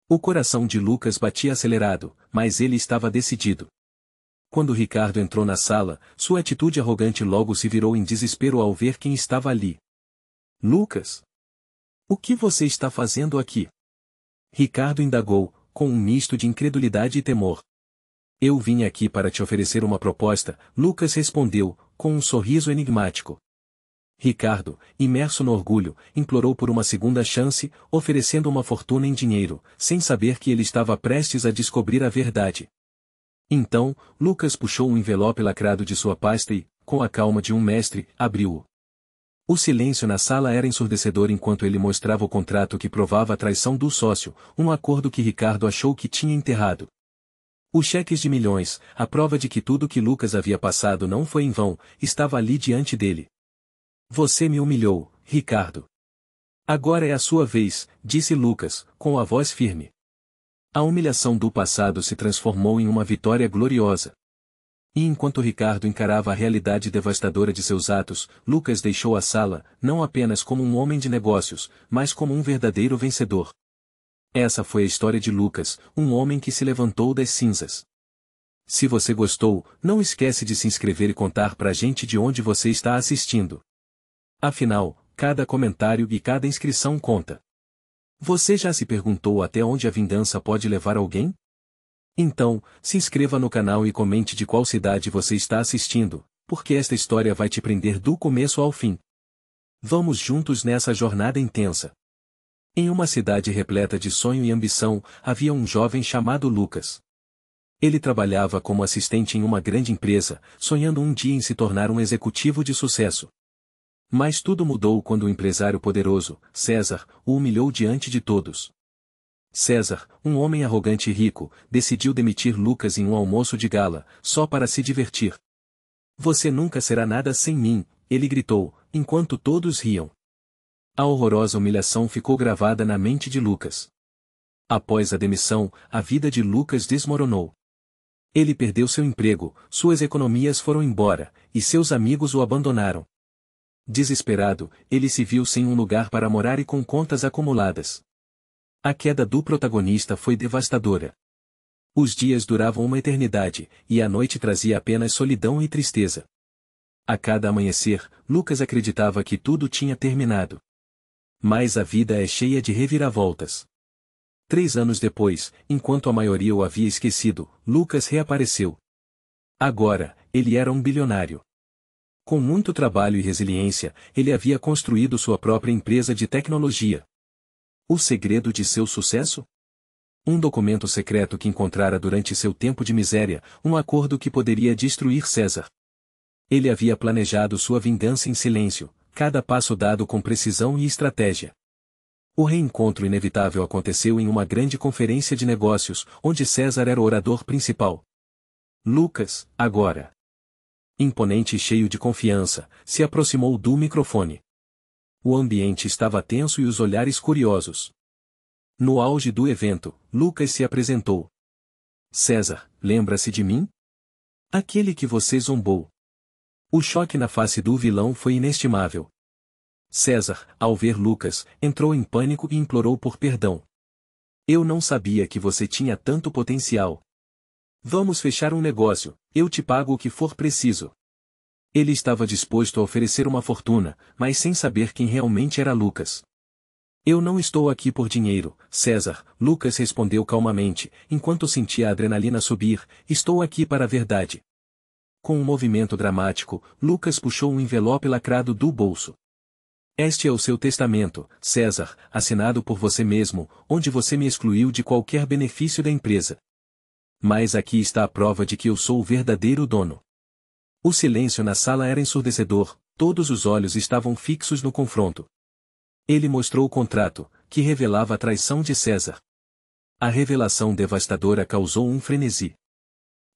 O coração de Lucas batia acelerado, mas ele estava decidido. Quando Ricardo entrou na sala, sua atitude arrogante logo se virou em desespero ao ver quem estava ali. Lucas? O que você está fazendo aqui? Ricardo indagou, com um misto de incredulidade e temor. Eu vim aqui para te oferecer uma proposta, Lucas respondeu, com um sorriso enigmático. Ricardo, imerso no orgulho, implorou por uma segunda chance, oferecendo uma fortuna em dinheiro, sem saber que ele estava prestes a descobrir a verdade. Então, Lucas puxou um envelope lacrado de sua pasta e, com a calma de um mestre, abriu-o. O silêncio na sala era ensurdecedor enquanto ele mostrava o contrato que provava a traição do sócio, um acordo que Ricardo achou que tinha enterrado. Os cheques de milhões, a prova de que tudo que Lucas havia passado não foi em vão, estava ali diante dele. Você me humilhou, Ricardo. Agora é a sua vez, disse Lucas, com a voz firme. A humilhação do passado se transformou em uma vitória gloriosa. E enquanto Ricardo encarava a realidade devastadora de seus atos, Lucas deixou a sala, não apenas como um homem de negócios, mas como um verdadeiro vencedor. Essa foi a história de Lucas, um homem que se levantou das cinzas. Se você gostou, não esquece de se inscrever e contar pra gente de onde você está assistindo. Afinal, cada comentário e cada inscrição conta. Você já se perguntou até onde a vingança pode levar alguém? Então, se inscreva no canal e comente de qual cidade você está assistindo, porque esta história vai te prender do começo ao fim. Vamos juntos nessa jornada intensa. Em uma cidade repleta de sonho e ambição, havia um jovem chamado Lucas. Ele trabalhava como assistente em uma grande empresa, sonhando um dia em se tornar um executivo de sucesso. Mas tudo mudou quando o empresário poderoso, César, o humilhou diante de todos. César, um homem arrogante e rico, decidiu demitir Lucas em um almoço de gala, só para se divertir. Você nunca será nada sem mim, ele gritou, enquanto todos riam. A horrorosa humilhação ficou gravada na mente de Lucas. Após a demissão, a vida de Lucas desmoronou. Ele perdeu seu emprego, suas economias foram embora, e seus amigos o abandonaram. Desesperado, ele se viu sem um lugar para morar e com contas acumuladas. A queda do protagonista foi devastadora. Os dias duravam uma eternidade, e a noite trazia apenas solidão e tristeza. A cada amanhecer, Lucas acreditava que tudo tinha terminado. Mas a vida é cheia de reviravoltas. 3 anos depois, enquanto a maioria o havia esquecido, Lucas reapareceu. Agora, ele era um bilionário. Com muito trabalho e resiliência, ele havia construído sua própria empresa de tecnologia. O segredo de seu sucesso? Um documento secreto que encontrara durante seu tempo de miséria, um acordo que poderia destruir César. Ele havia planejado sua vingança em silêncio, cada passo dado com precisão e estratégia. O reencontro inevitável aconteceu em uma grande conferência de negócios, onde César era o orador principal. Lucas, agora, imponente e cheio de confiança, se aproximou do microfone. O ambiente estava tenso e os olhares curiosos. No auge do evento, Lucas se apresentou. César, lembra-se de mim? Aquele que você zombou. O choque na face do vilão foi inestimável. César, ao ver Lucas, entrou em pânico e implorou por perdão. Eu não sabia que você tinha tanto potencial. Vamos fechar um negócio, eu te pago o que for preciso. Ele estava disposto a oferecer uma fortuna, mas sem saber quem realmente era Lucas. Eu não estou aqui por dinheiro, César, Lucas respondeu calmamente, enquanto sentia a adrenalina subir, estou aqui para a verdade. Com um movimento dramático, Lucas puxou um envelope lacrado do bolso. Este é o seu testamento, César, assinado por você mesmo, onde você me excluiu de qualquer benefício da empresa. Mas aqui está a prova de que eu sou o verdadeiro dono. O silêncio na sala era ensurdecedor, todos os olhos estavam fixos no confronto. Ele mostrou o contrato, que revelava a traição de César. A revelação devastadora causou um frenesi.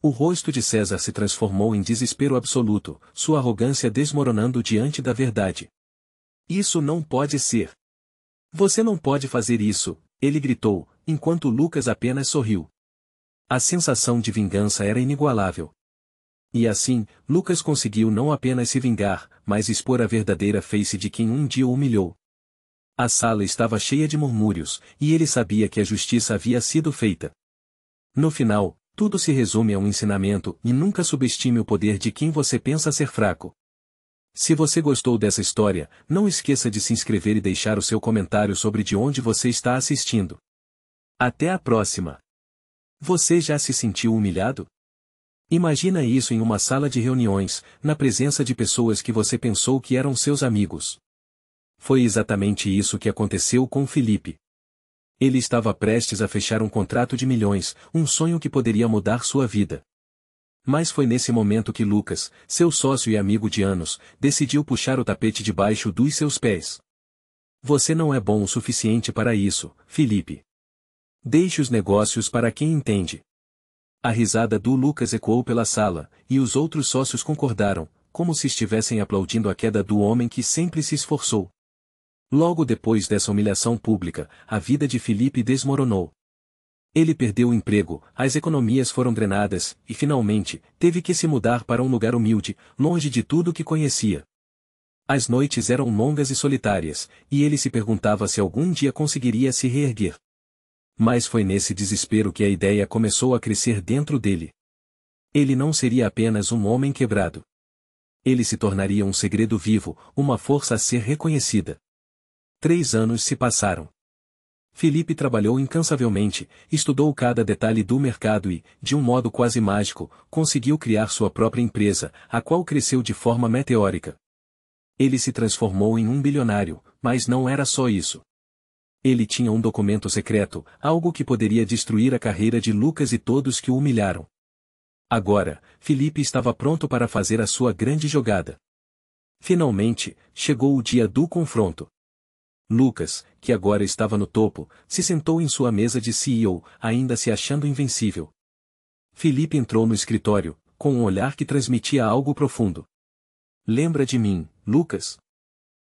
O rosto de César se transformou em desespero absoluto, sua arrogância desmoronando diante da verdade. Isso não pode ser. Você não pode fazer isso, ele gritou, enquanto Lucas apenas sorriu. A sensação de vingança era inigualável. E assim, Lucas conseguiu não apenas se vingar, mas expor a verdadeira face de quem um dia o humilhou. A sala estava cheia de murmúrios, e ele sabia que a justiça havia sido feita. No final, tudo se resume a um ensinamento, e nunca subestime o poder de quem você pensa ser fraco. Se você gostou dessa história, não esqueça de se inscrever e deixar o seu comentário sobre de onde você está assistindo. Até a próxima! Você já se sentiu humilhado? Imagina isso em uma sala de reuniões, na presença de pessoas que você pensou que eram seus amigos. Foi exatamente isso que aconteceu com Felipe. Ele estava prestes a fechar um contrato de milhões, um sonho que poderia mudar sua vida. Mas foi nesse momento que Lucas, seu sócio e amigo de anos, decidiu puxar o tapete debaixo dos seus pés. Você não é bom o suficiente para isso, Felipe. Deixe os negócios para quem entende. A risada do Lucas ecoou pela sala, e os outros sócios concordaram, como se estivessem aplaudindo a queda do homem que sempre se esforçou. Logo depois dessa humilhação pública, a vida de Felipe desmoronou. Ele perdeu o emprego, as economias foram drenadas, e finalmente, teve que se mudar para um lugar humilde, longe de tudo que conhecia. As noites eram longas e solitárias, e ele se perguntava se algum dia conseguiria se reerguer. Mas foi nesse desespero que a ideia começou a crescer dentro dele. Ele não seria apenas um homem quebrado. Ele se tornaria um segredo vivo, uma força a ser reconhecida. 3 anos se passaram. Felipe trabalhou incansavelmente, estudou cada detalhe do mercado e, de um modo quase mágico, conseguiu criar sua própria empresa, a qual cresceu de forma meteórica. Ele se transformou em um bilionário, mas não era só isso. Ele tinha um documento secreto, algo que poderia destruir a carreira de Lucas e todos que o humilharam. Agora, Felipe estava pronto para fazer a sua grande jogada. Finalmente, chegou o dia do confronto. Lucas, que agora estava no topo, se sentou em sua mesa de CEO, ainda se achando invencível. Felipe entrou no escritório, com um olhar que transmitia algo profundo. Lembra de mim, Lucas?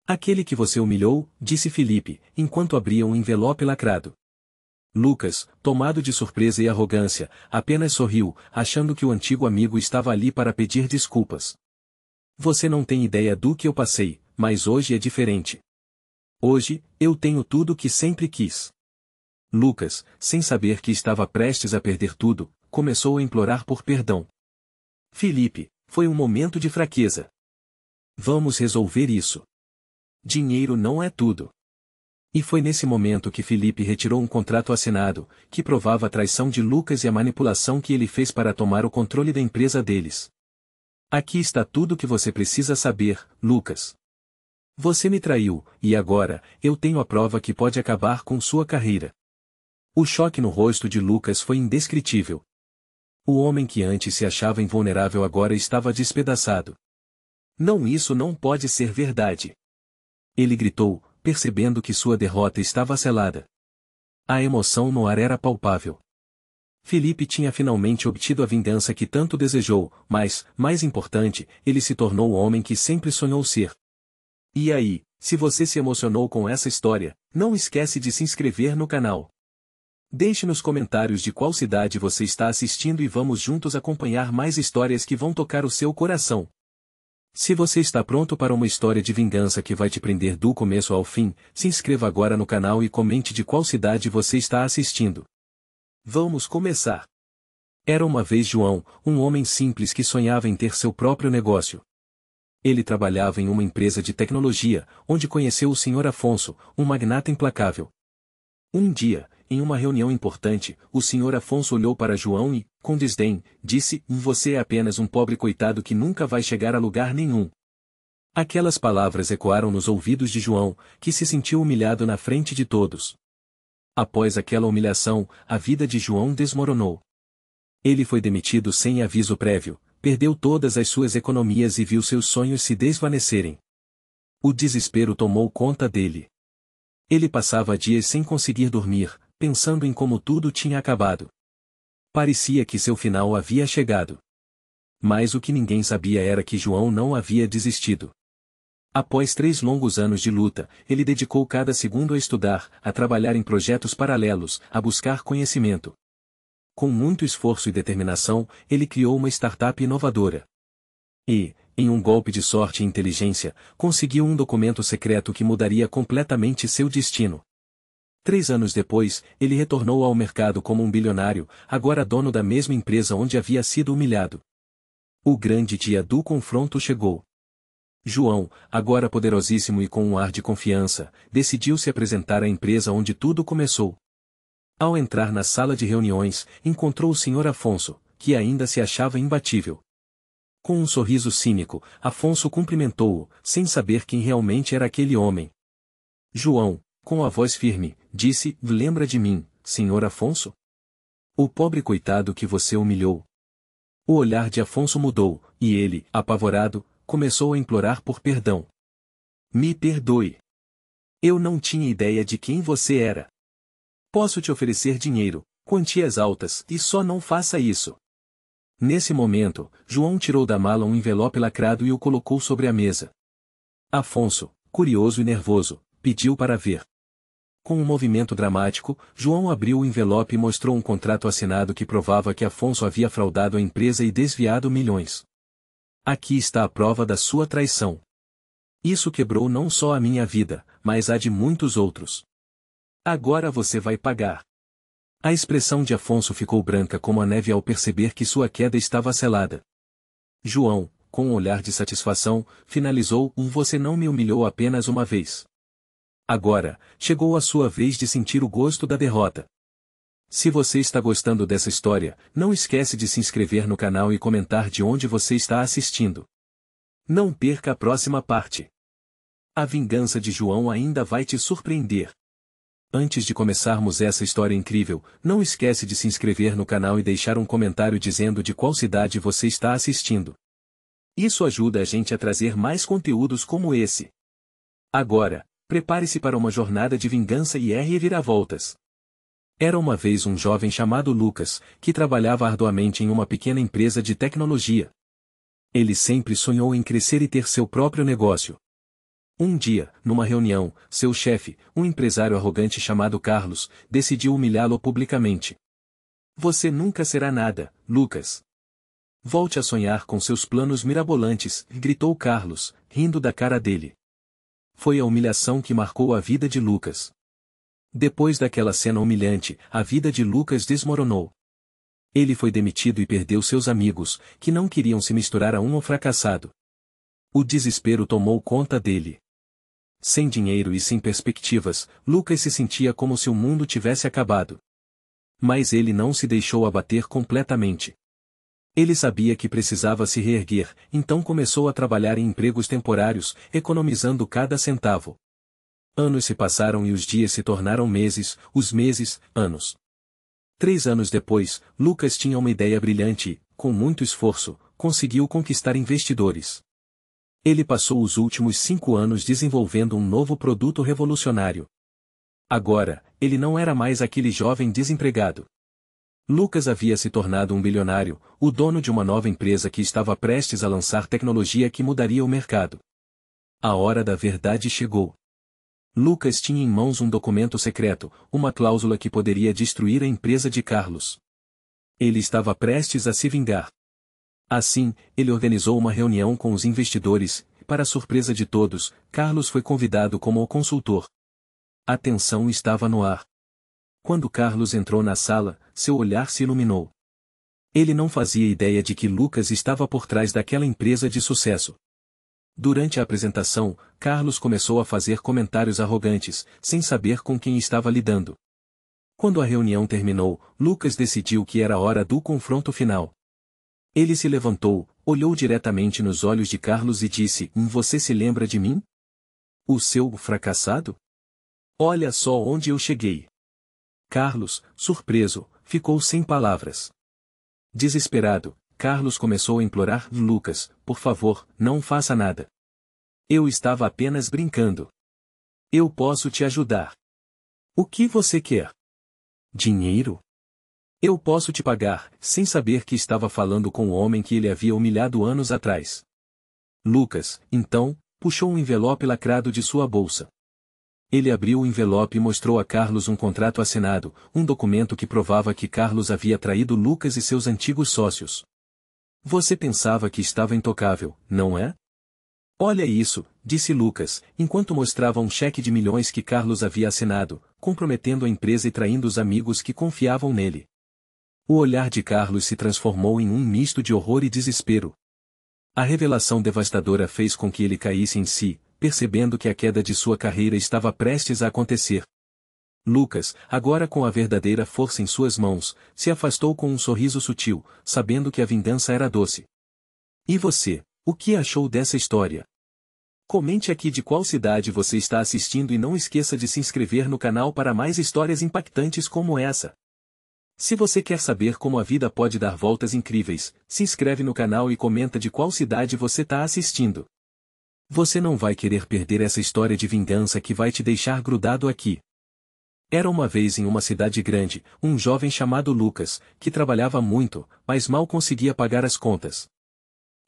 Aquele que você humilhou, disse Felipe, enquanto abria um envelope lacrado. Lucas, tomado de surpresa e arrogância, apenas sorriu, achando que o antigo amigo estava ali para pedir desculpas. Você não tem ideia do que eu passei, mas hoje é diferente. Hoje, eu tenho tudo o que sempre quis. Lucas, sem saber que estava prestes a perder tudo, começou a implorar por perdão. Felipe, foi um momento de fraqueza. Vamos resolver isso. Dinheiro não é tudo. E foi nesse momento que Felipe retirou um contrato assinado, que provava a traição de Lucas e a manipulação que ele fez para tomar o controle da empresa deles. Aqui está tudo o que você precisa saber, Lucas. Você me traiu, e agora, eu tenho a prova que pode acabar com sua carreira. O choque no rosto de Lucas foi indescritível. O homem que antes se achava invulnerável agora estava despedaçado. Não, isso não pode ser verdade. Ele gritou, percebendo que sua derrota estava selada. A emoção no ar era palpável. Felipe tinha finalmente obtido a vingança que tanto desejou, mas, mais importante, ele se tornou o homem que sempre sonhou ser. E aí, se você se emocionou com essa história, não esquece de se inscrever no canal. Deixe nos comentários de qual cidade você está assistindo e vamos juntos acompanhar mais histórias que vão tocar o seu coração. Se você está pronto para uma história de vingança que vai te prender do começo ao fim, se inscreva agora no canal e comente de qual cidade você está assistindo. Vamos começar! Era uma vez João, um homem simples que sonhava em ter seu próprio negócio. Ele trabalhava em uma empresa de tecnologia, onde conheceu o Sr. Afonso, um magnata implacável. Um dia, em uma reunião importante, o Sr. Afonso olhou para João e, com desdém, disse: "Você é apenas um pobre coitado que nunca vai chegar a lugar nenhum." Aquelas palavras ecoaram nos ouvidos de João, que se sentiu humilhado na frente de todos. Após aquela humilhação, a vida de João desmoronou. Ele foi demitido sem aviso prévio, perdeu todas as suas economias e viu seus sonhos se desvanecerem. O desespero tomou conta dele. Ele passava dias sem conseguir dormir, pensando em como tudo tinha acabado. Parecia que seu final havia chegado. Mas o que ninguém sabia era que João não havia desistido. Após 3 longos anos de luta, ele dedicou cada segundo a estudar, a trabalhar em projetos paralelos, a buscar conhecimento. Com muito esforço e determinação, ele criou uma startup inovadora. E, em um golpe de sorte e inteligência, conseguiu um documento secreto que mudaria completamente seu destino. 3 anos depois, ele retornou ao mercado como um bilionário, agora dono da mesma empresa onde havia sido humilhado. O grande dia do confronto chegou. João, agora poderosíssimo e com um ar de confiança, decidiu se apresentar à empresa onde tudo começou. Ao entrar na sala de reuniões, encontrou o Sr. Afonso, que ainda se achava imbatível. Com um sorriso cínico, Afonso cumprimentou-o, sem saber quem realmente era aquele homem. João, com a voz firme, disse: "Lembra de mim, Sr. Afonso? O pobre coitado que você humilhou." O olhar de Afonso mudou, e ele, apavorado, começou a implorar por perdão. "Me perdoe. Eu não tinha ideia de quem você era. Posso te oferecer dinheiro, quantias altas, e só não faça isso." Nesse momento, João tirou da mala um envelope lacrado e o colocou sobre a mesa. Afonso, curioso e nervoso, pediu para ver. Com um movimento dramático, João abriu o envelope e mostrou um contrato assinado que provava que Afonso havia fraudado a empresa e desviado milhões. "Aqui está a prova da sua traição. Isso quebrou não só a minha vida, mas a de muitos outros. Agora você vai pagar." A expressão de Afonso ficou branca como a neve ao perceber que sua queda estava selada. João, com um olhar de satisfação, finalizou: "Você não me humilhou apenas uma vez. Agora, chegou a sua vez de sentir o gosto da derrota." Se você está gostando dessa história, não esquece de se inscrever no canal e comentar de onde você está assistindo. Não perca a próxima parte. A vingança de João ainda vai te surpreender. Antes de começarmos essa história incrível, não esquece de se inscrever no canal e deixar um comentário dizendo de qual cidade você está assistindo. Isso ajuda a gente a trazer mais conteúdos como esse. Agora, prepare-se para uma jornada de vingança e reviravoltas. Era uma vez um jovem chamado Lucas, que trabalhava arduamente em uma pequena empresa de tecnologia. Ele sempre sonhou em crescer e ter seu próprio negócio. Um dia, numa reunião, seu chefe, um empresário arrogante chamado Carlos, decidiu humilhá-lo publicamente. "Você nunca será nada, Lucas. Volte a sonhar com seus planos mirabolantes", gritou Carlos, rindo da cara dele. Foi a humilhação que marcou a vida de Lucas. Depois daquela cena humilhante, a vida de Lucas desmoronou. Ele foi demitido e perdeu seus amigos, que não queriam se misturar a um fracassado. O desespero tomou conta dele. Sem dinheiro e sem perspectivas, Lucas se sentia como se o mundo tivesse acabado. Mas ele não se deixou abater completamente. Ele sabia que precisava se reerguer, então começou a trabalhar em empregos temporários, economizando cada centavo. Anos se passaram e os dias se tornaram meses, os meses, anos. 3 anos depois, Lucas tinha uma ideia brilhante e, com muito esforço, conseguiu conquistar investidores. Ele passou os últimos 5 anos desenvolvendo um novo produto revolucionário. Agora, ele não era mais aquele jovem desempregado. Lucas havia se tornado um bilionário, o dono de uma nova empresa que estava prestes a lançar tecnologia que mudaria o mercado. A hora da verdade chegou. Lucas tinha em mãos um documento secreto, uma cláusula que poderia destruir a empresa de Carlos. Ele estava prestes a se vingar. Assim, ele organizou uma reunião com os investidores, e, para surpresa de todos, Carlos foi convidado como consultor. A tensão estava no ar. Quando Carlos entrou na sala, seu olhar se iluminou. Ele não fazia ideia de que Lucas estava por trás daquela empresa de sucesso. Durante a apresentação, Carlos começou a fazer comentários arrogantes, sem saber com quem estava lidando. Quando a reunião terminou, Lucas decidiu que era hora do confronto final. Ele se levantou, olhou diretamente nos olhos de Carlos e disse: "Você se lembra de mim? O seu fracassado? Olha só onde eu cheguei." Carlos, surpreso, ficou sem palavras. Desesperado, Carlos começou a implorar: "Lucas, por favor, não faça nada. Eu estava apenas brincando. Eu posso te ajudar. O que você quer? Dinheiro? Eu posso te pagar", sem saber que estava falando com o homem que ele havia humilhado anos atrás. Lucas, então, puxou um envelope lacrado de sua bolsa. Ele abriu o envelope e mostrou a Carlos um contrato assinado, um documento que provava que Carlos havia traído Lucas e seus antigos sócios. Você pensava que estava intocável, não é? Olha isso, disse Lucas, enquanto mostrava um cheque de milhões que Carlos havia assinado, comprometendo a empresa e traindo os amigos que confiavam nele. O olhar de Carlos se transformou em um misto de horror e desespero. A revelação devastadora fez com que ele caísse em si, percebendo que a queda de sua carreira estava prestes a acontecer. Lucas, agora com a verdadeira força em suas mãos, se afastou com um sorriso sutil, sabendo que a vingança era doce. E você, o que achou dessa história? Comente aqui de qual cidade você está assistindo e não esqueça de se inscrever no canal para mais histórias impactantes como essa. Se você quer saber como a vida pode dar voltas incríveis, se inscreve no canal e comenta de qual cidade você está assistindo. Você não vai querer perder essa história de vingança que vai te deixar grudado aqui. Era uma vez em uma cidade grande, um jovem chamado Lucas, que trabalhava muito, mas mal conseguia pagar as contas.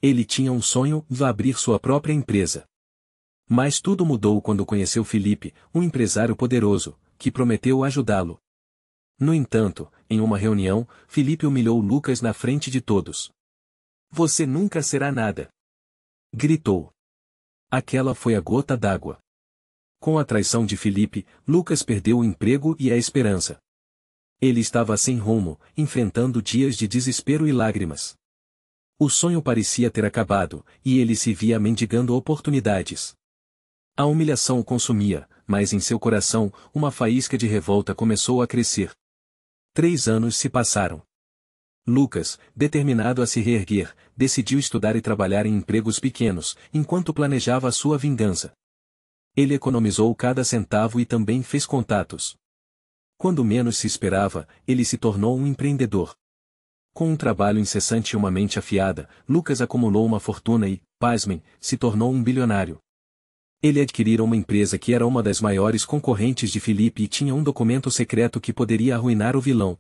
Ele tinha um sonho de abrir sua própria empresa. Mas tudo mudou quando conheceu Felipe, um empresário poderoso, que prometeu ajudá-lo. No entanto, em uma reunião, Felipe humilhou Lucas na frente de todos. Você nunca será nada! Gritou. Aquela foi a gota d'água. Com a traição de Felipe, Lucas perdeu o emprego e a esperança. Ele estava sem rumo, enfrentando dias de desespero e lágrimas. O sonho parecia ter acabado, e ele se via mendigando oportunidades. A humilhação o consumia, mas em seu coração, uma faísca de revolta começou a crescer. 3 anos se passaram. Lucas, determinado a se reerguer, decidiu estudar e trabalhar em empregos pequenos, enquanto planejava a sua vingança. Ele economizou cada centavo e também fez contatos. Quando menos se esperava, ele se tornou um empreendedor. Com um trabalho incessante e uma mente afiada, Lucas acumulou uma fortuna e, pasmem, se tornou um bilionário. Ele adquirira uma empresa que era uma das maiores concorrentes de Felipe e tinha um documento secreto que poderia arruinar o vilão.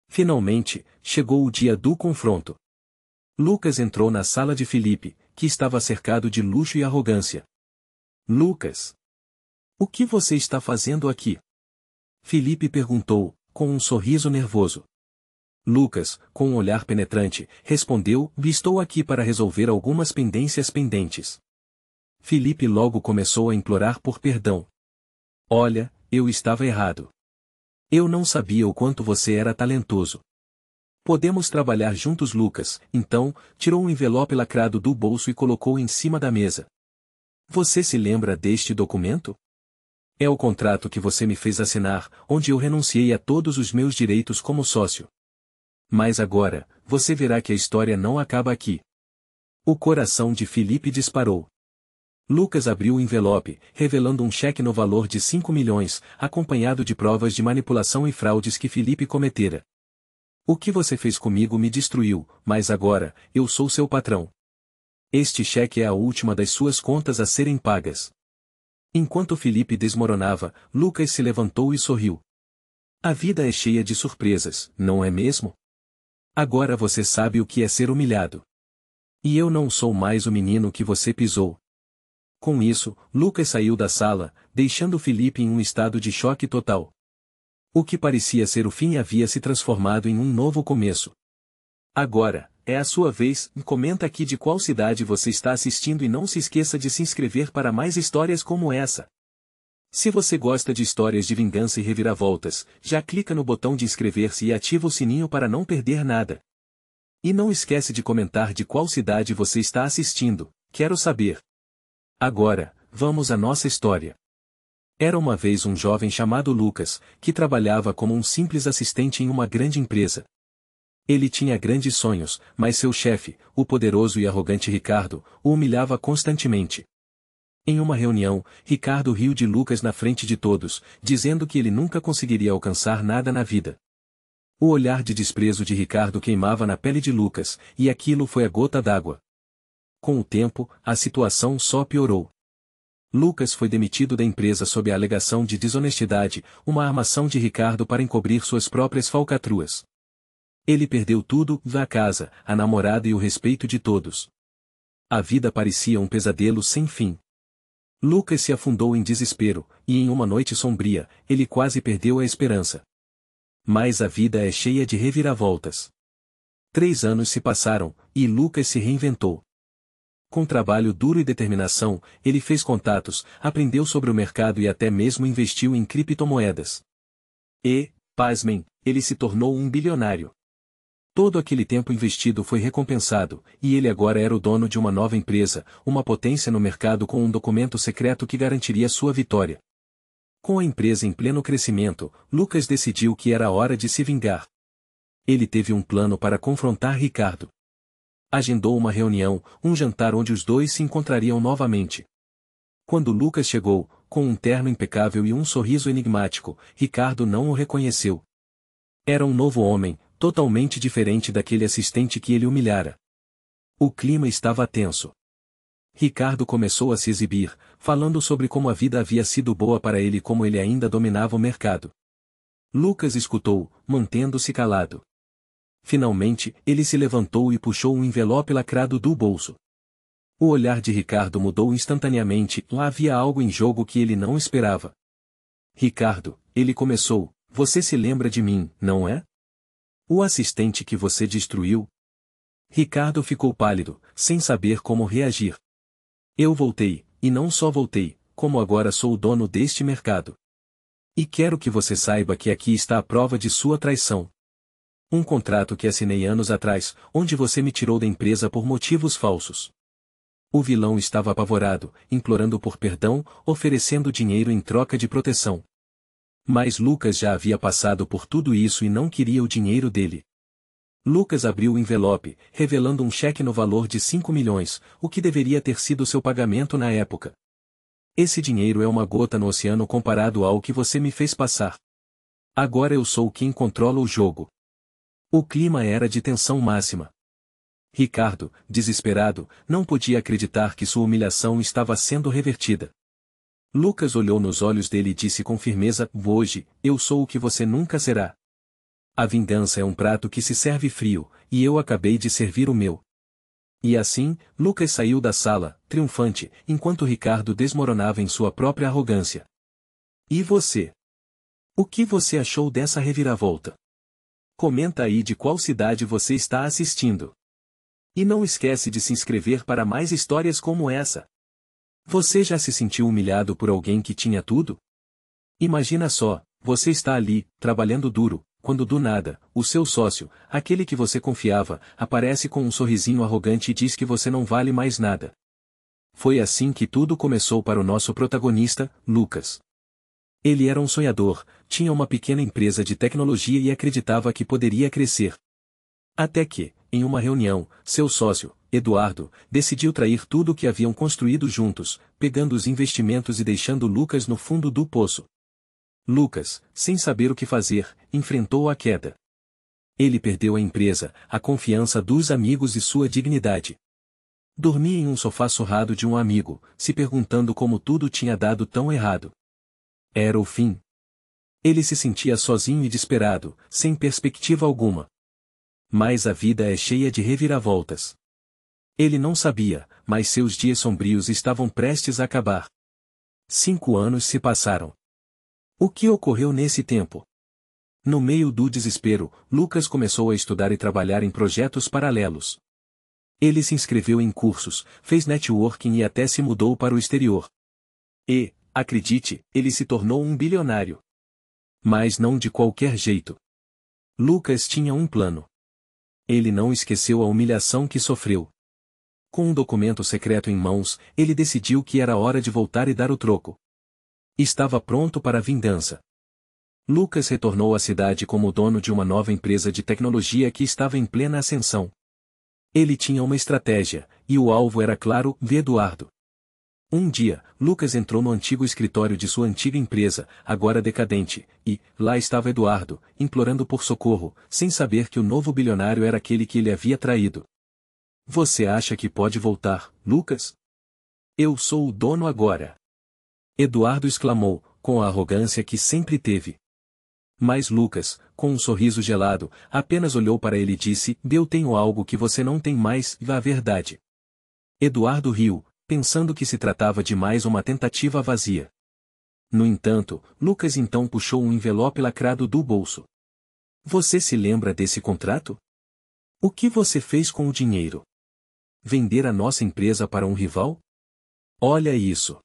Finalmente, chegou o dia do confronto. Lucas entrou na sala de Felipe, que estava cercado de luxo e arrogância. Lucas! O que você está fazendo aqui? Felipe perguntou, com um sorriso nervoso. Lucas, com um olhar penetrante, respondeu: estou aqui para resolver algumas pendências pendentes. Felipe logo começou a implorar por perdão. Olha, eu estava errado. Eu não sabia o quanto você era talentoso. Podemos trabalhar juntos, Lucas. Então, tirou um envelope lacrado do bolso e colocou em cima da mesa. Você se lembra deste documento? É o contrato que você me fez assinar, onde eu renunciei a todos os meus direitos como sócio. Mas agora, você verá que a história não acaba aqui. O coração de Felipe disparou. Lucas abriu o envelope, revelando um cheque no valor de 5 milhões, acompanhado de provas de manipulação e fraudes que Felipe cometera. O que você fez comigo me destruiu, mas agora, eu sou seu patrão. Este cheque é a última das suas contas a serem pagas. Enquanto Felipe desmoronava, Lucas se levantou e sorriu. A vida é cheia de surpresas, não é mesmo? Agora você sabe o que é ser humilhado. E eu não sou mais o menino que você pisou. Com isso, Lucas saiu da sala, deixando Felipe em um estado de choque total. O que parecia ser o fim havia se transformado em um novo começo. Agora, é a sua vez. Comenta aqui de qual cidade você está assistindo e não se esqueça de se inscrever para mais histórias como essa. Se você gosta de histórias de vingança e reviravoltas, já clica no botão de inscrever-se e ativa o sininho para não perder nada. E não esquece de comentar de qual cidade você está assistindo, quero saber. Agora, vamos à nossa história. Era uma vez um jovem chamado Lucas, que trabalhava como um simples assistente em uma grande empresa. Ele tinha grandes sonhos, mas seu chefe, o poderoso e arrogante Ricardo, o humilhava constantemente. Em uma reunião, Ricardo riu de Lucas na frente de todos, dizendo que ele nunca conseguiria alcançar nada na vida. O olhar de desprezo de Ricardo queimava na pele de Lucas, e aquilo foi a gota d'água. Com o tempo, a situação só piorou. Lucas foi demitido da empresa sob a alegação de desonestidade, uma armação de Ricardo para encobrir suas próprias falcatruas. Ele perdeu tudo, a casa, a namorada e o respeito de todos. A vida parecia um pesadelo sem fim. Lucas se afundou em desespero, e em uma noite sombria, ele quase perdeu a esperança. Mas a vida é cheia de reviravoltas. 3 anos se passaram, e Lucas se reinventou. Com trabalho duro e determinação, ele fez contatos, aprendeu sobre o mercado e até mesmo investiu em criptomoedas. E, pasmem, ele se tornou um bilionário. Todo aquele tempo investido foi recompensado, e ele agora era o dono de uma nova empresa, uma potência no mercado com um documento secreto que garantiria sua vitória. Com a empresa em pleno crescimento, Lucas decidiu que era hora de se vingar. Ele teve um plano para confrontar Ricardo. Agendou uma reunião, um jantar onde os dois se encontrariam novamente. Quando Lucas chegou, com um terno impecável e um sorriso enigmático, Ricardo não o reconheceu. Era um novo homem, totalmente diferente daquele assistente que ele humilhara. O clima estava tenso. Ricardo começou a se exibir, falando sobre como a vida havia sido boa para ele e como ele ainda dominava o mercado. Lucas escutou, mantendo-se calado. Finalmente, ele se levantou e puxou um envelope lacrado do bolso. O olhar de Ricardo mudou instantaneamente, lá havia algo em jogo que ele não esperava. Ricardo, ele começou, você se lembra de mim, não é? O assistente que você destruiu? Ricardo ficou pálido, sem saber como reagir. Eu voltei, e não só voltei, como agora sou o dono deste mercado. E quero que você saiba que aqui está a prova de sua traição. Um contrato que assinei anos atrás, onde você me tirou da empresa por motivos falsos. O vilão estava apavorado, implorando por perdão, oferecendo dinheiro em troca de proteção. Mas Lucas já havia passado por tudo isso e não queria o dinheiro dele. Lucas abriu o envelope, revelando um cheque no valor de 5 milhões, o que deveria ter sido seu pagamento na época. Esse dinheiro é uma gota no oceano comparado ao que você me fez passar. Agora eu sou quem controla o jogo. O clima era de tensão máxima. Ricardo, desesperado, não podia acreditar que sua humilhação estava sendo revertida. Lucas olhou nos olhos dele e disse com firmeza, hoje, eu sou o que você nunca será. A vingança é um prato que se serve frio, e eu acabei de servir o meu. E assim, Lucas saiu da sala, triunfante, enquanto Ricardo desmoronava em sua própria arrogância. E você? O que você achou dessa reviravolta? Comenta aí de qual cidade você está assistindo. E não esquece de se inscrever para mais histórias como essa. Você já se sentiu humilhado por alguém que tinha tudo? Imagina só, você está ali, trabalhando duro, quando do nada, o seu sócio, aquele que você confiava, aparece com um sorrisinho arrogante e diz que você não vale mais nada. Foi assim que tudo começou para o nosso protagonista, Lucas. Ele era um sonhador, tinha uma pequena empresa de tecnologia e acreditava que poderia crescer. Até que, em uma reunião, seu sócio, Eduardo, decidiu trair tudo o que haviam construído juntos, pegando os investimentos e deixando Lucas no fundo do poço. Lucas, sem saber o que fazer, enfrentou a queda. Ele perdeu a empresa, a confiança dos amigos e sua dignidade. Dormia em um sofá surrado de um amigo, se perguntando como tudo tinha dado tão errado. Era o fim. Ele se sentia sozinho e desesperado, sem perspectiva alguma. Mas a vida é cheia de reviravoltas. Ele não sabia, mas seus dias sombrios estavam prestes a acabar. 5 anos se passaram. O que ocorreu nesse tempo? No meio do desespero, Lucas começou a estudar e trabalhar em projetos paralelos. Ele se inscreveu em cursos, fez networking e até se mudou para o exterior. E, acredite, ele se tornou um bilionário. Mas não de qualquer jeito. Lucas tinha um plano. Ele não esqueceu a humilhação que sofreu. Com um documento secreto em mãos, ele decidiu que era hora de voltar e dar o troco. Estava pronto para a vingança. Lucas retornou à cidade como dono de uma nova empresa de tecnologia que estava em plena ascensão. Ele tinha uma estratégia, e o alvo era claro, Eduardo. Um dia, Lucas entrou no antigo escritório de sua antiga empresa, agora decadente, e, lá estava Eduardo, implorando por socorro, sem saber que o novo bilionário era aquele que ele havia traído. Você acha que pode voltar, Lucas? Eu sou o dono agora. Eduardo exclamou, com a arrogância que sempre teve. Mas Lucas, com um sorriso gelado, apenas olhou para ele e disse, eu tenho algo que você não tem mais, a verdade. Eduardo riu, pensando que se tratava de mais uma tentativa vazia. No entanto, Lucas então puxou um envelope lacrado do bolso. Você se lembra desse contrato? O que você fez com o dinheiro? Vender a nossa empresa para um rival? Olha isso.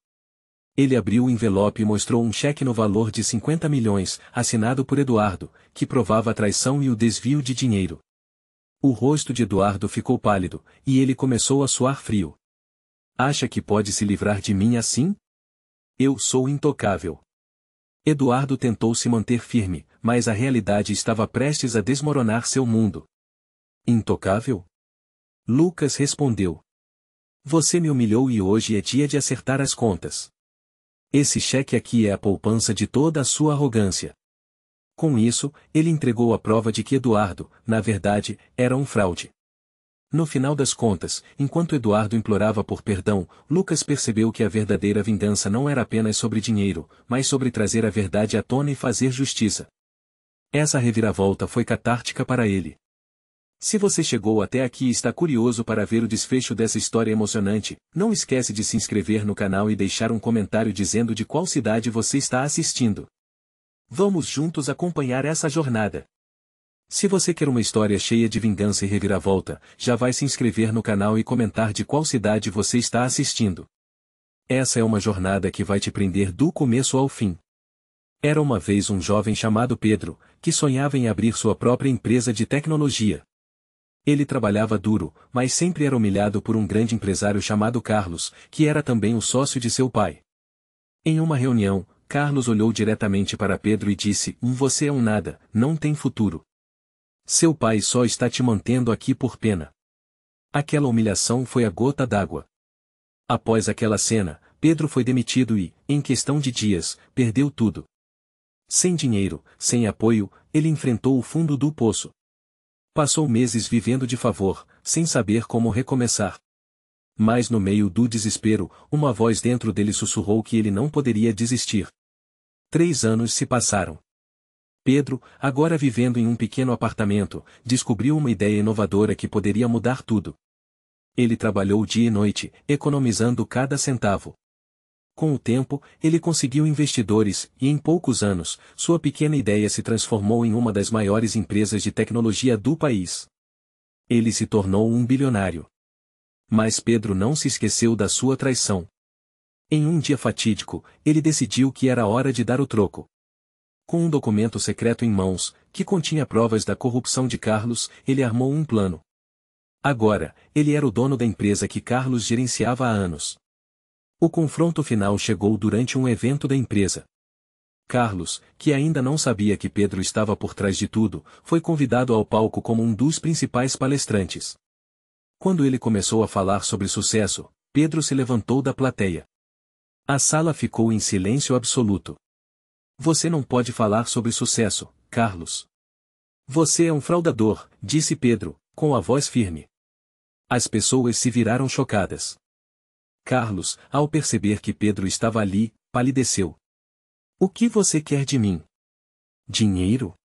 Ele abriu o envelope e mostrou um cheque no valor de 50 milhões, assinado por Eduardo, que provava a traição e o desvio de dinheiro. O rosto de Eduardo ficou pálido, e ele começou a suar frio. Acha que pode se livrar de mim assim? Eu sou intocável. Eduardo tentou se manter firme, mas a realidade estava prestes a desmoronar seu mundo. Intocável? Lucas respondeu. Você me humilhou e hoje é dia de acertar as contas. Esse cheque aqui é a poupança de toda a sua arrogância. Com isso, ele entregou a prova de que Eduardo, na verdade, era um fraude. No final das contas, enquanto Eduardo implorava por perdão, Lucas percebeu que a verdadeira vingança não era apenas sobre dinheiro, mas sobre trazer a verdade à tona e fazer justiça. Essa reviravolta foi catártica para ele. Se você chegou até aqui e está curioso para ver o desfecho dessa história emocionante, não esquece de se inscrever no canal e deixar um comentário dizendo de qual cidade você está assistindo. Vamos juntos acompanhar essa jornada. Se você quer uma história cheia de vingança e reviravolta, já vai se inscrever no canal e comentar de qual cidade você está assistindo. Essa é uma jornada que vai te prender do começo ao fim. Era uma vez um jovem chamado Pedro, que sonhava em abrir sua própria empresa de tecnologia. Ele trabalhava duro, mas sempre era humilhado por um grande empresário chamado Carlos, que era também o sócio de seu pai. Em uma reunião, Carlos olhou diretamente para Pedro e disse: Você é um nada, não tem futuro. Seu pai só está te mantendo aqui por pena. Aquela humilhação foi a gota d'água. Após aquela cena, Pedro foi demitido e, em questão de dias, perdeu tudo. Sem dinheiro, sem apoio, ele enfrentou o fundo do poço. Passou meses vivendo de favor, sem saber como recomeçar. Mas no meio do desespero, uma voz dentro dele sussurrou que ele não poderia desistir. 3 anos se passaram. Pedro, agora vivendo em um pequeno apartamento, descobriu uma ideia inovadora que poderia mudar tudo. Ele trabalhou dia e noite, economizando cada centavo. Com o tempo, ele conseguiu investidores, e em poucos anos, sua pequena ideia se transformou em uma das maiores empresas de tecnologia do país. Ele se tornou um bilionário. Mas Pedro não se esqueceu da sua traição. Em um dia fatídico, ele decidiu que era hora de dar o troco. Com um documento secreto em mãos, que continha provas da corrupção de Carlos, ele armou um plano. Agora, ele era o dono da empresa que Carlos gerenciava há anos. O confronto final chegou durante um evento da empresa. Carlos, que ainda não sabia que Pedro estava por trás de tudo, foi convidado ao palco como um dos principais palestrantes. Quando ele começou a falar sobre sucesso, Pedro se levantou da plateia. A sala ficou em silêncio absoluto. Você não pode falar sobre sucesso, Carlos. Você é um fraudador, disse Pedro, com a voz firme. As pessoas se viraram chocadas. Carlos, ao perceber que Pedro estava ali, palideceu. O que você quer de mim? Dinheiro?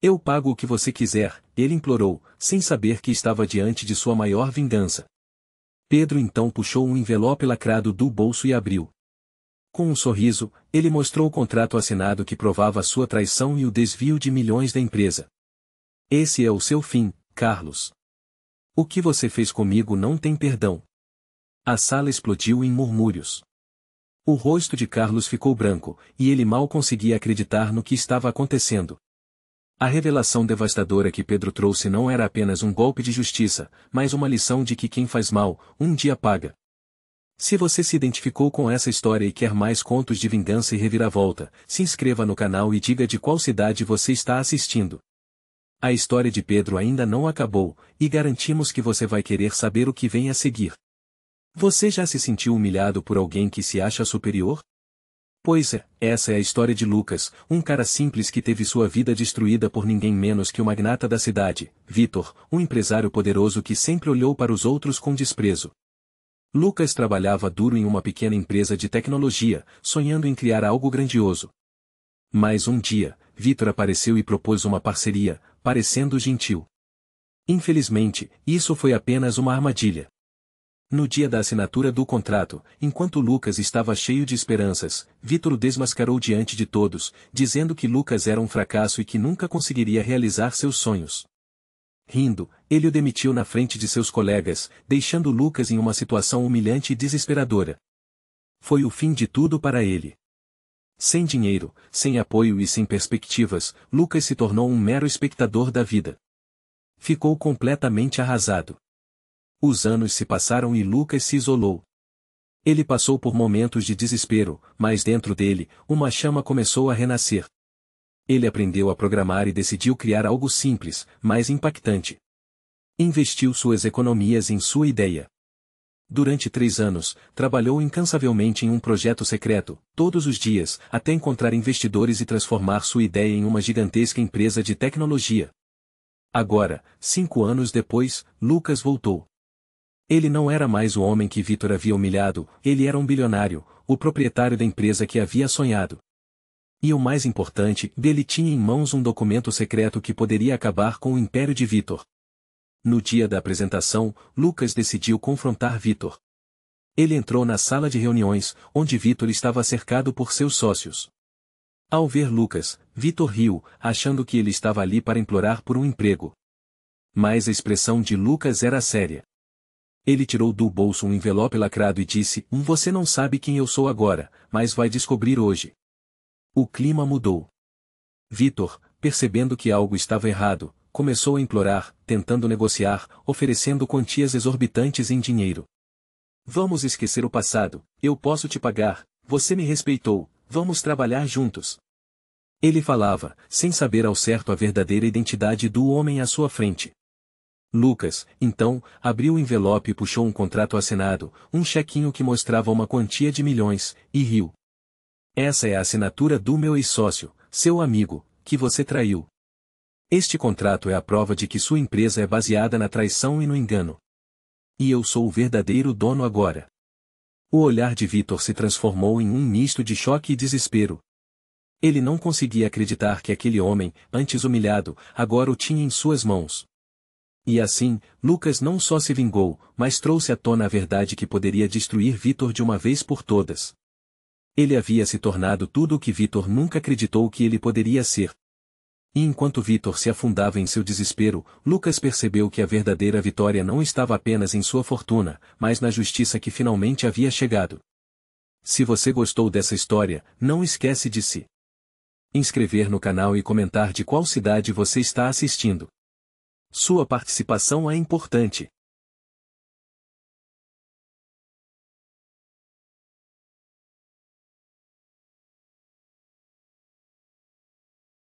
Eu pago o que você quiser, ele implorou, sem saber que estava diante de sua maior vingança. Pedro então puxou um envelope lacrado do bolso e abriu. Com um sorriso, ele mostrou o contrato assinado que provava a sua traição e o desvio de milhões da empresa. Esse é o seu fim, Carlos. O que você fez comigo não tem perdão. A sala explodiu em murmúrios. O rosto de Carlos ficou branco, e ele mal conseguia acreditar no que estava acontecendo. A revelação devastadora que Pedro trouxe não era apenas um golpe de justiça, mas uma lição de que quem faz mal, um dia paga. Se você se identificou com essa história e quer mais contos de vingança e reviravolta, se inscreva no canal e diga de qual cidade você está assistindo. A história de Pedro ainda não acabou, e garantimos que você vai querer saber o que vem a seguir. Você já se sentiu humilhado por alguém que se acha superior? Pois é, essa é a história de Lucas, um cara simples que teve sua vida destruída por ninguém menos que o magnata da cidade, Vitor, um empresário poderoso que sempre olhou para os outros com desprezo. Lucas trabalhava duro em uma pequena empresa de tecnologia, sonhando em criar algo grandioso. Mas um dia, Vitor apareceu e propôs uma parceria, parecendo gentil. Infelizmente, isso foi apenas uma armadilha. No dia da assinatura do contrato, enquanto Lucas estava cheio de esperanças, Vitor o desmascarou diante de todos, dizendo que Lucas era um fracasso e que nunca conseguiria realizar seus sonhos. Rindo, ele o demitiu na frente de seus colegas, deixando Lucas em uma situação humilhante e desesperadora. Foi o fim de tudo para ele. Sem dinheiro, sem apoio e sem perspectivas, Lucas se tornou um mero espectador da vida. Ficou completamente arrasado. Os anos se passaram e Lucas se isolou. Ele passou por momentos de desespero, mas dentro dele, uma chama começou a renascer. Ele aprendeu a programar e decidiu criar algo simples, mas impactante. Investiu suas economias em sua ideia. Durante 3 anos, trabalhou incansavelmente em um projeto secreto, todos os dias, até encontrar investidores e transformar sua ideia em uma gigantesca empresa de tecnologia. Agora, 5 anos depois, Lucas voltou. Ele não era mais o homem que Vitor havia humilhado, ele era um bilionário, o proprietário da empresa que havia sonhado. E o mais importante, ele tinha em mãos um documento secreto que poderia acabar com o império de Vitor. No dia da apresentação, Lucas decidiu confrontar Vitor. Ele entrou na sala de reuniões, onde Vitor estava cercado por seus sócios. Ao ver Lucas, Vitor riu, achando que ele estava ali para implorar por um emprego. Mas a expressão de Lucas era séria. Ele tirou do bolso um envelope lacrado e disse: Você não sabe quem eu sou agora, mas vai descobrir hoje. O clima mudou. Vitor, percebendo que algo estava errado, começou a implorar, tentando negociar, oferecendo quantias exorbitantes em dinheiro. Vamos esquecer o passado, eu posso te pagar, você me respeitou, vamos trabalhar juntos. Ele falava, sem saber ao certo a verdadeira identidade do homem à sua frente. Lucas, então, abriu o envelope e puxou um contrato assinado, um chequinho que mostrava uma quantia de milhões, e riu. Essa é a assinatura do meu ex-sócio, seu amigo, que você traiu. Este contrato é a prova de que sua empresa é baseada na traição e no engano. E eu sou o verdadeiro dono agora. O olhar de Vitor se transformou em um misto de choque e desespero. Ele não conseguia acreditar que aquele homem, antes humilhado, agora o tinha em suas mãos. E assim, Lucas não só se vingou, mas trouxe à tona a verdade que poderia destruir Vitor de uma vez por todas. Ele havia se tornado tudo o que Vitor nunca acreditou que ele poderia ser. E enquanto Vitor se afundava em seu desespero, Lucas percebeu que a verdadeira vitória não estava apenas em sua fortuna, mas na justiça que finalmente havia chegado. Se você gostou dessa história, não esquece de se inscrever no canal e comentar de qual cidade você está assistindo. Sua participação é importante.